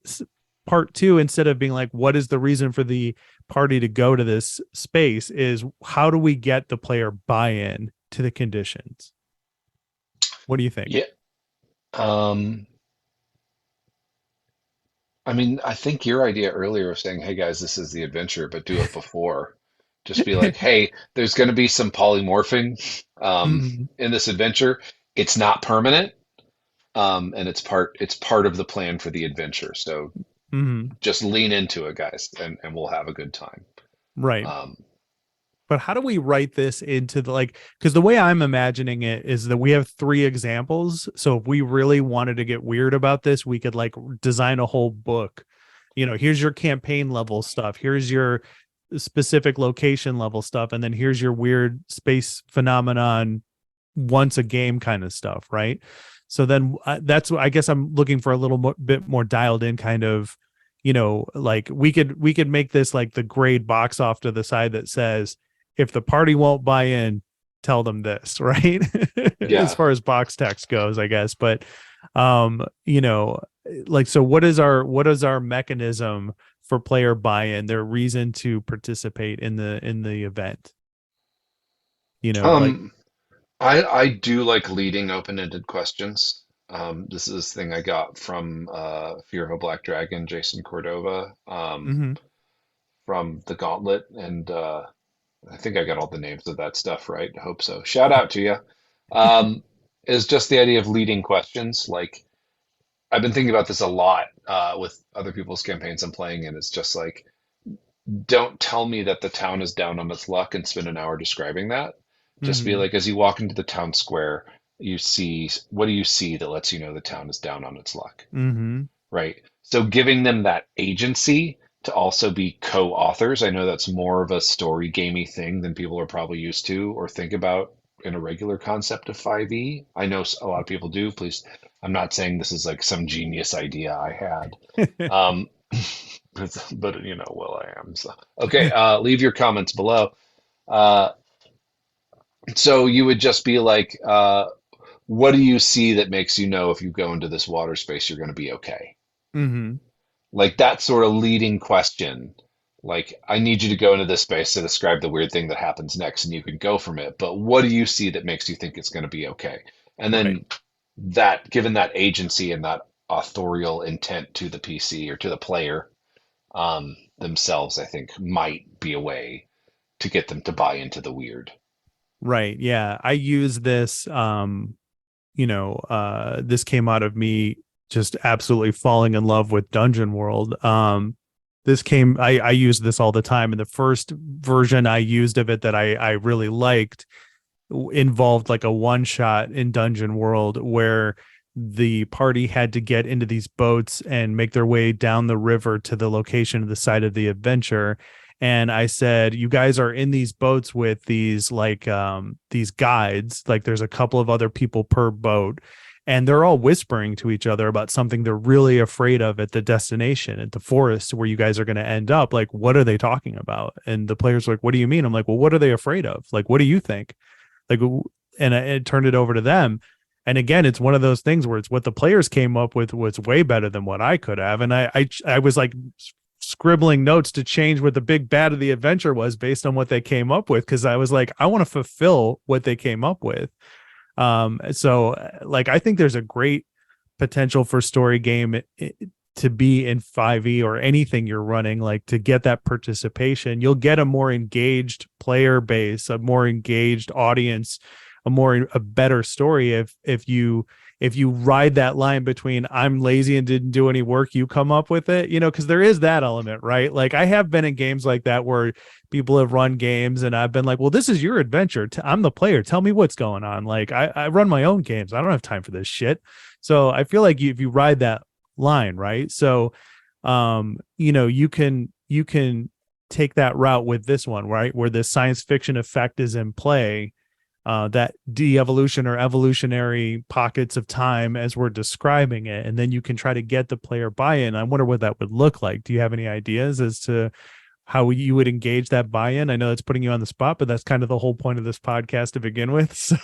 part two, instead of being like, what is the reason for the party to go to this space, is how do we get the player buy-in to the conditions? What do you think? Yeah. Um, I mean, I think your idea earlier of saying, hey guys, this is the adventure, but do it before. Just be like, hey, there's going to be some polymorphing Mm-hmm. in this adventure. It's not permanent, and it's part of the plan for the adventure. So Mm-hmm. just lean into it, guys, and we'll have a good time. Right. Um, But how do we write this into the, like, because the way I'm imagining it is that we have three examples. So if we really wanted to get weird about this, we could like design a whole book. Here's your campaign level stuff. Here's your specific location level stuff. And then here's your weird space phenomenon once a game kind of stuff. Right. So then that's what I guess I'm looking for, a little bit more dialed in kind of, like we could make this like the grade box off to the side that says, if the party won't buy in, tell them this, right? As Yeah. far as box text goes, I guess. But you know, like, so what is our mechanism for player buy-in, their reason to participate in the event? Like, Um, I do like leading open-ended questions. This is this thing I got from Fear of a Black Dragon, Jason Cordova, mm-hmm, from the Gauntlet, and I think I got all the names of that stuff right. I hope so. Shout out to you. Um, is just the idea of leading questions. Like I've been thinking about this a lot with other people's campaigns I'm playing, and it's just like, don't tell me that the town is down on its luck and spend an hour describing that. Just be mm-hmm, like, as you walk into the town square, you see, what do you see that lets you know the town is down on its luck? mm-hmm. Right. So giving them that agency to also be co-authors, I know that's more of a story gamey thing than people are probably used to or think about in a regular concept of 5e. I know a lot of people do. Please, I'm not saying this is like some genius idea I had. Um, but well, I am. So okay, leave your comments below. Uh, so you would just be like, what do you see that makes you know if you go into this water space, you're going to be okay? Mm-hmm. Like that sort of leading question. Like, I need you to go into this space to describe the weird thing that happens next, and you can go from it. But what do you see that makes you think it's going to be okay? And Right. then that, given that agency and that authorial intent to the PC or to the player themselves, I think might be a way to get them to buy into the weird. Right. Yeah. I use this, this came out of me just absolutely falling in love with Dungeon World. I use this all the time. And the first version I used of it that I really liked involved like a one shot in Dungeon World where the party had to get into these boats and make their way down the river to the location of the site of the adventure. And I said, you guys are in these boats with these guides, like there's a couple of other people per boat, and they're all whispering to each other about something they're really afraid of at the destination, at the forest where you guys are going to end up. Like, what are they talking about? And the players are like, what do you mean? I'm like, well, what are they afraid of? Like, what do you think? Like, and I turned it over to them. And again, it's one of those things where it's what the players came up with was way better than what I could have. And I was like scribbling notes to change what the big bad of the adventure was based on what they came up with, because I was like, I want to fulfill what they came up with. So like, I think there's a great potential for story game to be in 5e or anything you're running, like to get that participation. You'll get a more engaged player base, a more engaged audience, a better story if you ride that line between I'm lazy and didn't do any work, you come up with it, because there is that element, right? Like I have been in games like that where people have run games and I've been like, well, this is your adventure. I'm the player. Tell me what's going on. Like I run my own games. I don't have time for this shit. So I feel like if you ride that line, right? So, you can take that route with this one, right? Where the science fiction effect is in play, that de-evolution or evolutionary pockets of time as we're describing it, and then you can try to get the player buy-in. I wonder what that would look like. Do you have any ideas as to how you would engage that buy-in? I know that's putting you on the spot, but that's kind of the whole point of this podcast to begin with. So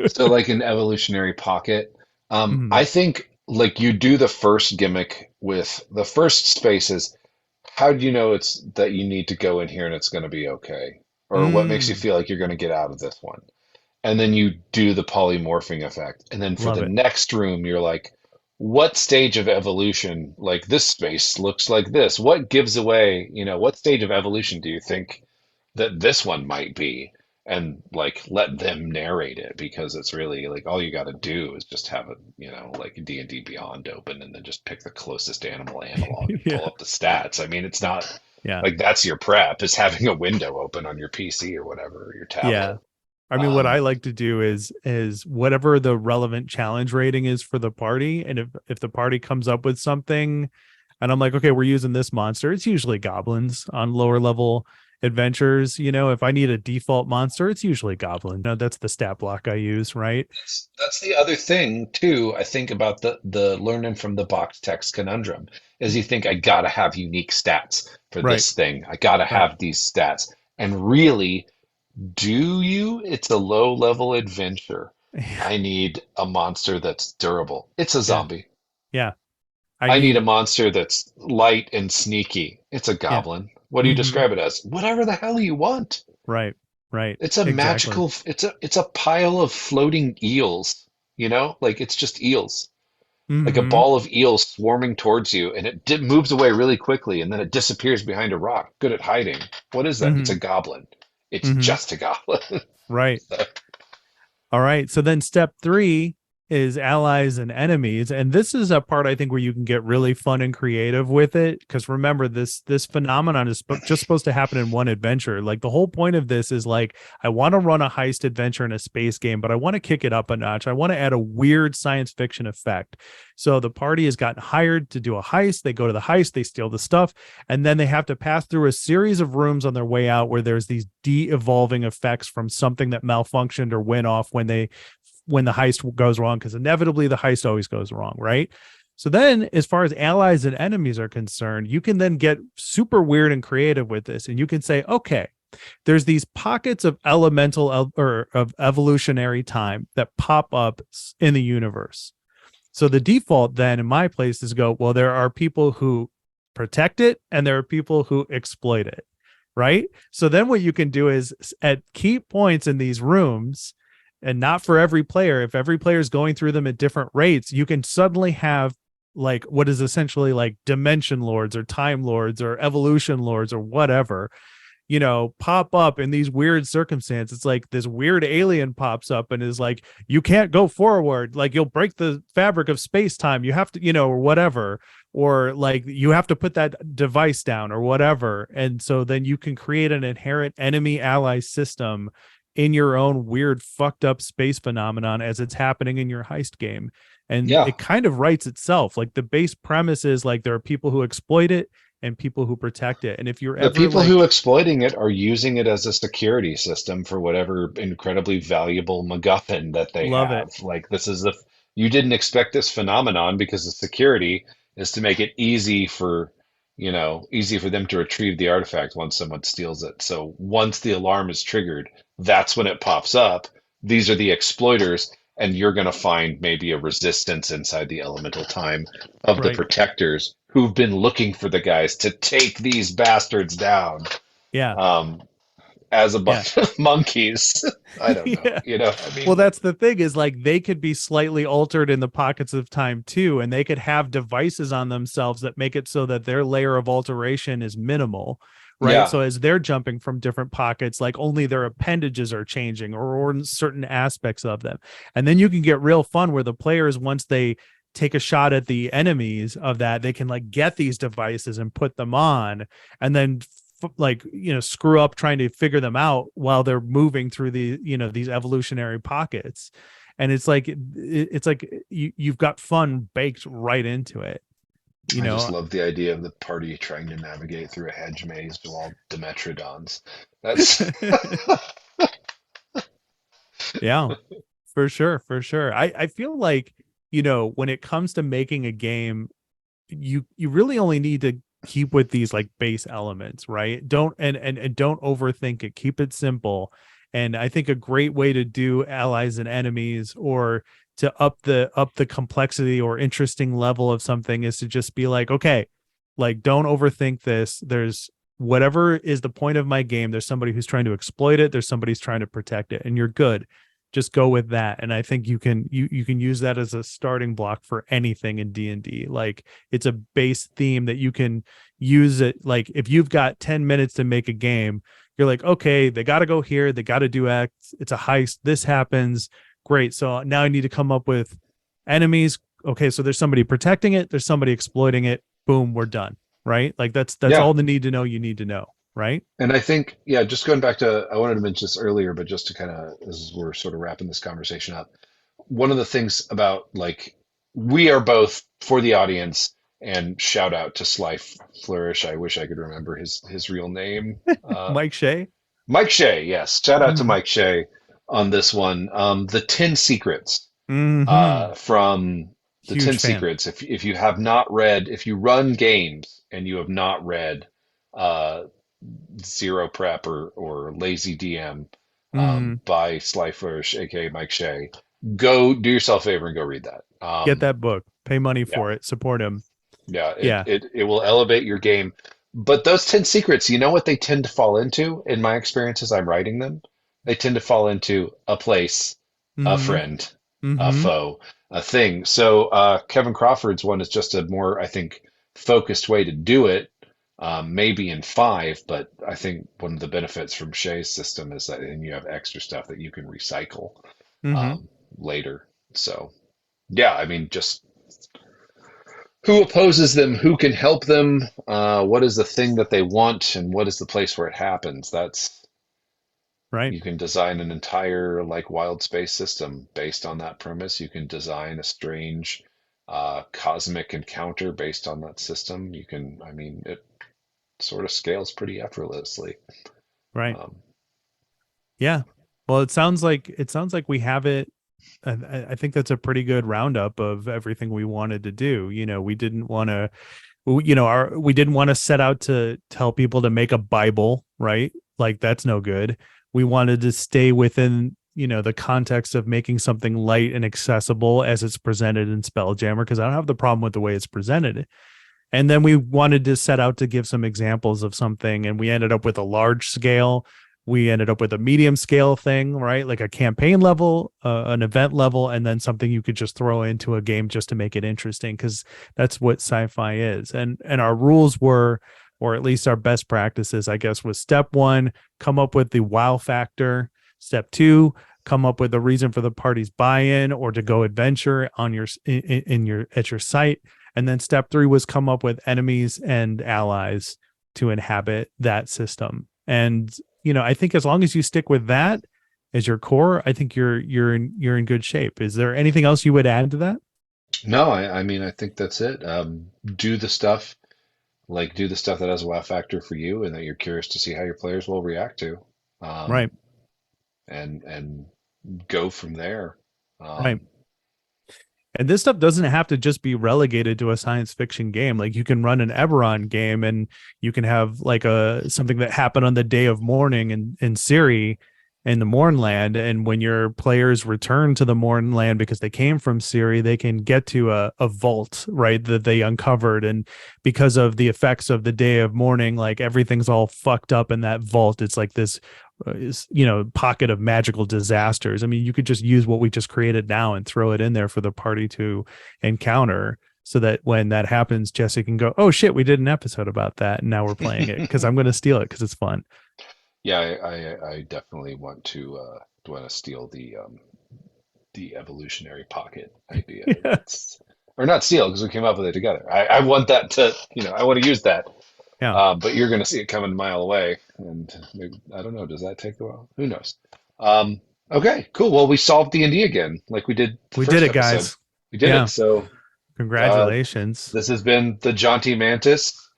So like an evolutionary pocket. Mhm. I think like you do the first gimmick with the first spaces. How do you know it's that you need to go in here and it's going to be okay? Or what makes you Mm, feel like you're going to get out of this one? And then you do the polymorphing effect. And then for love the it. next room, you're like, what stage of evolution, like this space looks like this? What gives away, what stage of evolution do you think that this one might be? And like let them narrate it, because it's really like all you got to do is just have a, like D&D Beyond open and then just pick the closest animal analog and pull Yeah. up the stats. I mean, it's not Yeah. like that's your prep, is having a window open on your PC or whatever, or your Yeah. tablet. I mean, what I Um, like to do is whatever the relevant challenge rating is for the party, and if the party comes up with something, and I'm like, okay, we're using this monster. It's usually goblins on lower level, adventures, if I need a default monster, it's usually goblin. That's the stat block I use, right? That's the other thing too. I think about the learning from the box text conundrum is you think I gotta have unique stats for Right. this thing. I gotta Right. have these stats. And really, do you? It's a low level adventure. Yeah. I need a monster that's durable. It's a Yeah. zombie. Yeah. I I need a need, monster that's light and sneaky. It's a yeah. goblin. What do you Hmm. describe it as? Whatever the hell you want. Right. Right. It's a Exactly. magical, it's a pile of floating eels, Like it's just eels. Like a Hmm. ball of eels swarming towards you, and it moves away really quickly, and then it disappears behind a rock. Good at hiding. What is that? It's a Hmm. goblin. It's Hmm. just a goblin. Right. So, All right. So then step three is allies and enemies. And this is a part I think where you can get really fun and creative with it. Because remember, this phenomenon is just supposed to happen in one adventure. Like the whole point of this is like, I want to run a heist adventure in a space game, but I want to kick it up a notch. I want to add a weird science fiction effect. So the party has gotten hired to do a heist. They go to the heist, they steal the stuff, and then they have to pass through a series of rooms on their way out where there's these de-evolving effects from something that malfunctioned or went off when the heist goes wrong, because inevitably the heist always goes wrong, right? So then, as far as allies and enemies are concerned, you can then get super weird and creative with this, and you can say, okay, there's these pockets of or of evolutionary time that pop up in the universe. So the default then in my place is go, well, there are people who protect it and there are people who exploit it, right? So then what you can do is at key points in these rooms, and not for every player, if every player is going through them at different rates, you can suddenly have like what is essentially like dimension lords or time lords or evolution lords or whatever, pop up in these weird circumstances. It's like this weird alien pops up and is like, you can't go forward. Like you'll break the fabric of space time. You have to, or whatever. Or like you have to put that device down or whatever. And so then you can create an inherent enemy ally system in your own weird, fucked up space phenomenon as it's happening in your heist game. And yeah. it kind of writes itself. Like the base premise is like there are people who exploit it and people who protect it. And if you're The ever people who like, exploiting it are using it as a security system for whatever incredibly valuable MacGuffin that they love it. have. Like you didn't expect this phenomenon because the security is to make it easy for them to retrieve the artifact once someone steals it. So once the alarm is triggered, that's when it pops up. These are the exploiters, and you're going to find maybe a resistance inside the elemental time of the Right. protectors who've been looking for the guys to take these bastards down Yeah. um, as a Yeah. bunch of monkeys. I don't know. Yeah. I Well, mean, that's the thing is like they could be slightly altered in the pockets of time too, and they could have devices on themselves that make it so that their layer of alteration is minimal, right? yeah, So as they're jumping from different pockets, like only their appendages are changing or certain aspects of them. And then you can get real fun where the players, once they take a shot at the enemies of that, they can like get these devices and put them on and then like screw up trying to figure them out while they're moving through these evolutionary pockets. And it's like you've got fun baked right into it you I just know love the idea of the party trying to navigate through a hedge maze to all Demetrodons. That's Yeah, for sure, for sure. I feel like when it comes to making a game, you really only need to keep with these like base elements, right? Don't and don't overthink it. Keep it simple. And I think a great way to do allies and enemies, or to up the complexity or interesting level of something, is to just be like, okay, like don't overthink this. There's whatever is the point of my game. There's somebody who's trying to exploit it. There's somebody who's trying to protect it, and you're good. Just go with that. And I think you can use that as a starting block for anything in D&D. Like it's a base theme that you can use it. Like if you've got 10 minutes to make a game, you're like, okay, they got to go here, they got to do X, it's a heist, this happens, great. So now I need to come up with enemies. Okay, so there's somebody protecting it, there's somebody exploiting it, boom, we're done, right? Like that's yeah. all the need to know you need to know, right? And I think, yeah, just going back to, I wanted to mention this earlier, but just to kind of, as we're sort of wrapping this conversation up, one of the things about like, we are both for the audience And shout out to Sly Flourish. I wish I could remember his real name. Mike Shea. Mike Shea, yes. Shout out to Mm-hmm. Mike Shea on this one. The 10 Secrets Mm-hmm. from the Huge 10 fan. Secrets. If you have not read, if you run games and you have not read uh, Zero Prep or Lazy DM Mm-hmm. by Sly Flourish, aka Mike Shea, go do yourself a favor and go read that. Get that book. Pay money Yeah, for it. Support him. yeah, Yeah. it will elevate your game. But those 10 secrets, you know what they tend to fall into in my experience as I'm writing them? They tend to fall into a place, a Mm-hmm. friend, a Mm-hmm. foe, a thing. So Kevin Crawford's one is just a more, I think, focused way to do it. Maybe in five, but I think one of the benefits from Shay's system is that then you have extra stuff that you can recycle Mm-hmm. um, later. So yeah, I mean, just who opposes them, who can help them, what is the thing that they want, and what is the place where it happens. That's Right. you can design an entire like wild space system based on that premise. You can design a strange cosmic encounter based on that system. You can, I mean, it sort of scales pretty effortlessly. Right. Um, Yeah. Well, it sounds like we have it. I think that's a pretty good roundup of everything we wanted to do. We didn't want to, we didn't want to set out to tell people to make a Bible, right? Like that's no good. We wanted to stay within, the context of making something light and accessible as it's presented in Spelljammer, because I don't have the problem with the way it's presented. And then we wanted to set out to give some examples of something, and we ended up with a large scale. We ended up with a medium scale thing, right? Like a campaign level, an event level, and then something you could just throw into a game just to make it interesting, because that's what sci-fi is. And our rules were, or at least our best practices, I guess, was step one, come up with the wow factor. Step two, come up with a reason for the party's buy-in or to go adventure on your in your at your site. And then step three was come up with enemies and allies to inhabit that system. And I think as long as you stick with that as your core, I think you're in good shape. Is there anything else you would add to that? no, I mean, I think that's it. Do the stuff, do the stuff that has a wow factor for you and that you're curious to see how your players will react to. Right. Um, and go from there. Right. Um, And this stuff doesn't have to just be relegated to a science fiction game. Like you can run an Eberron game and you can have like a something that happened on the day of mourning in Siri in the Mournland. And when your players return to the Mournland because they came from Siri, they can get to a vault, right, that they uncovered. And because of the effects of the day of mourning, like everything's all fucked up in that vault. It's like this pocket of magical disasters. I mean, you could just use what we just created now and throw it in there for the party to encounter, so that when that happens, Jesse can go, oh shit, we did an episode about that and now we're playing it, because I'm going to steal it because it's fun. yeah, I definitely want to steal the evolutionary pocket idea. Yeah. That's or not steal because we came up with it together. I want that to I want to use that. Yeah, But you're going to see it coming a mile away, and maybe, I don't know. Does that take a while? Who knows? Um, okay, cool. Well, we solved D&D again, like we did the we did first it, episode. guys. We did Yeah, it. So uh, congratulations. this has been the Jaunty Mantis,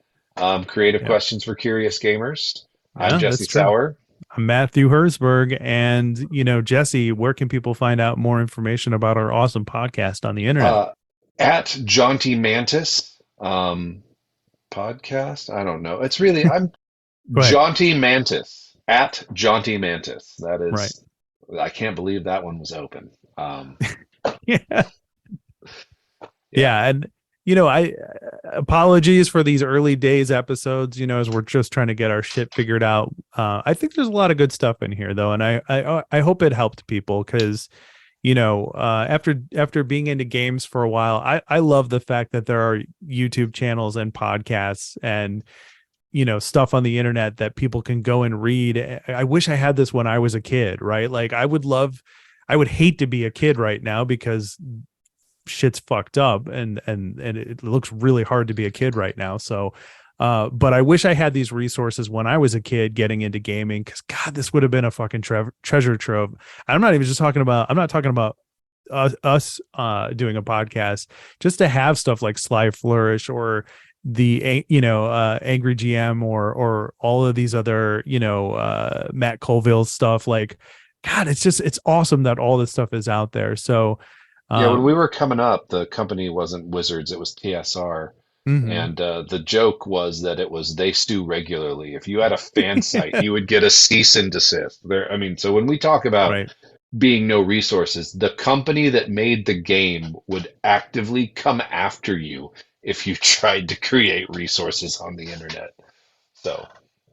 Creative Yeah, Questions for Curious Gamers. I'm yeah, Jesse that's true. Sauer I'm Matthew Herzberg. And Jesse, where can people find out more information about our awesome podcast on the internet? uh, at Jaunty Mantis podcast. I don't know. It's really I'm Go ahead. Jaunty Mantis at Jaunty Mantis. That Right. is, I can't believe that one was open. Yeah. Yeah. Yeah. And, I apologies for these early days episodes, as we're just trying to get our shit figured out. I think there's a lot of good stuff in here though. And I hope it helped people, because, after being into games for a while, I love the fact that there are YouTube channels and podcasts and, stuff on the internet that people can go and read. I wish I had this when I was a kid, right? Like I would hate to be a kid right now because shit's fucked up and it looks really hard to be a kid right now. So but I wish I had these resources when I was a kid getting into gaming, because God, this would have been a fucking treasure trove. I'm not talking about us doing a podcast, just to have stuff like Sly Flourish or the Angry GM or all of these other Matt Colville stuff. Like, God, it's awesome that all this stuff is out there. So Yeah, when um we were coming up, the company wasn't Wizards, it was TSR. mhm. And the joke was that it was they stew regularly. If you had a fan site, you would get a cease and desist. There, I mean, so when we talk about Right. being no resources, the company that made the game would actively come after you if you tried to create resources on the internet. So,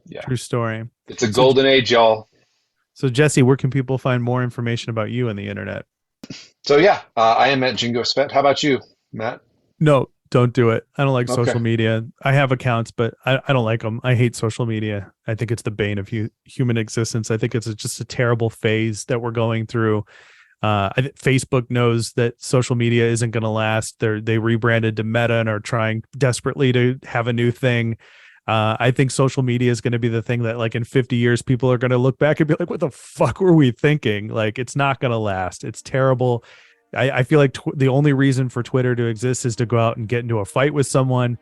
yeah, True story. it's a So golden age, y'all. so Jesse, where can people find more information about you on the internet? So, yeah, I am at Jingo Spent. How about you, Matt? No, don't do it. I don't like Okay. social media. I have accounts, but I don't like them. I hate social media. I think it's the bane of human existence. I think it's just a terrible phase that we're going through. Facebook knows that social media isn't going to last. They rebranded to Meta and are trying desperately to have a new thing. I think social media is going to be the thing that, like, in 50 years, people are going to look back and be like, "What the fuck were we thinking?" Like, it's not going to last. It's terrible. I feel like the only reason for Twitter to exist is to go out and get into a fight with someone.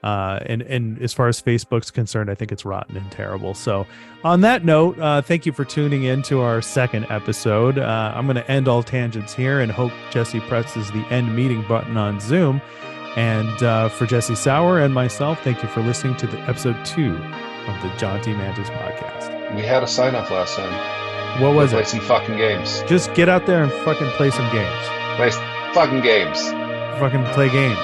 And as far as Facebook's concerned, I think it's rotten and terrible. So, on that note, thank you for tuning in to our second episode. I'm going to end all tangents here and hope Jesse presses the end meeting button on Zoom. And for Jesse Sauer and myself, thank you for listening to the episode 2 of the Jaunty Mantis podcast. We had a sign off last time. What Go was play it? some fucking games. Just get out there and fucking play some games. Play fucking games. Fucking play games.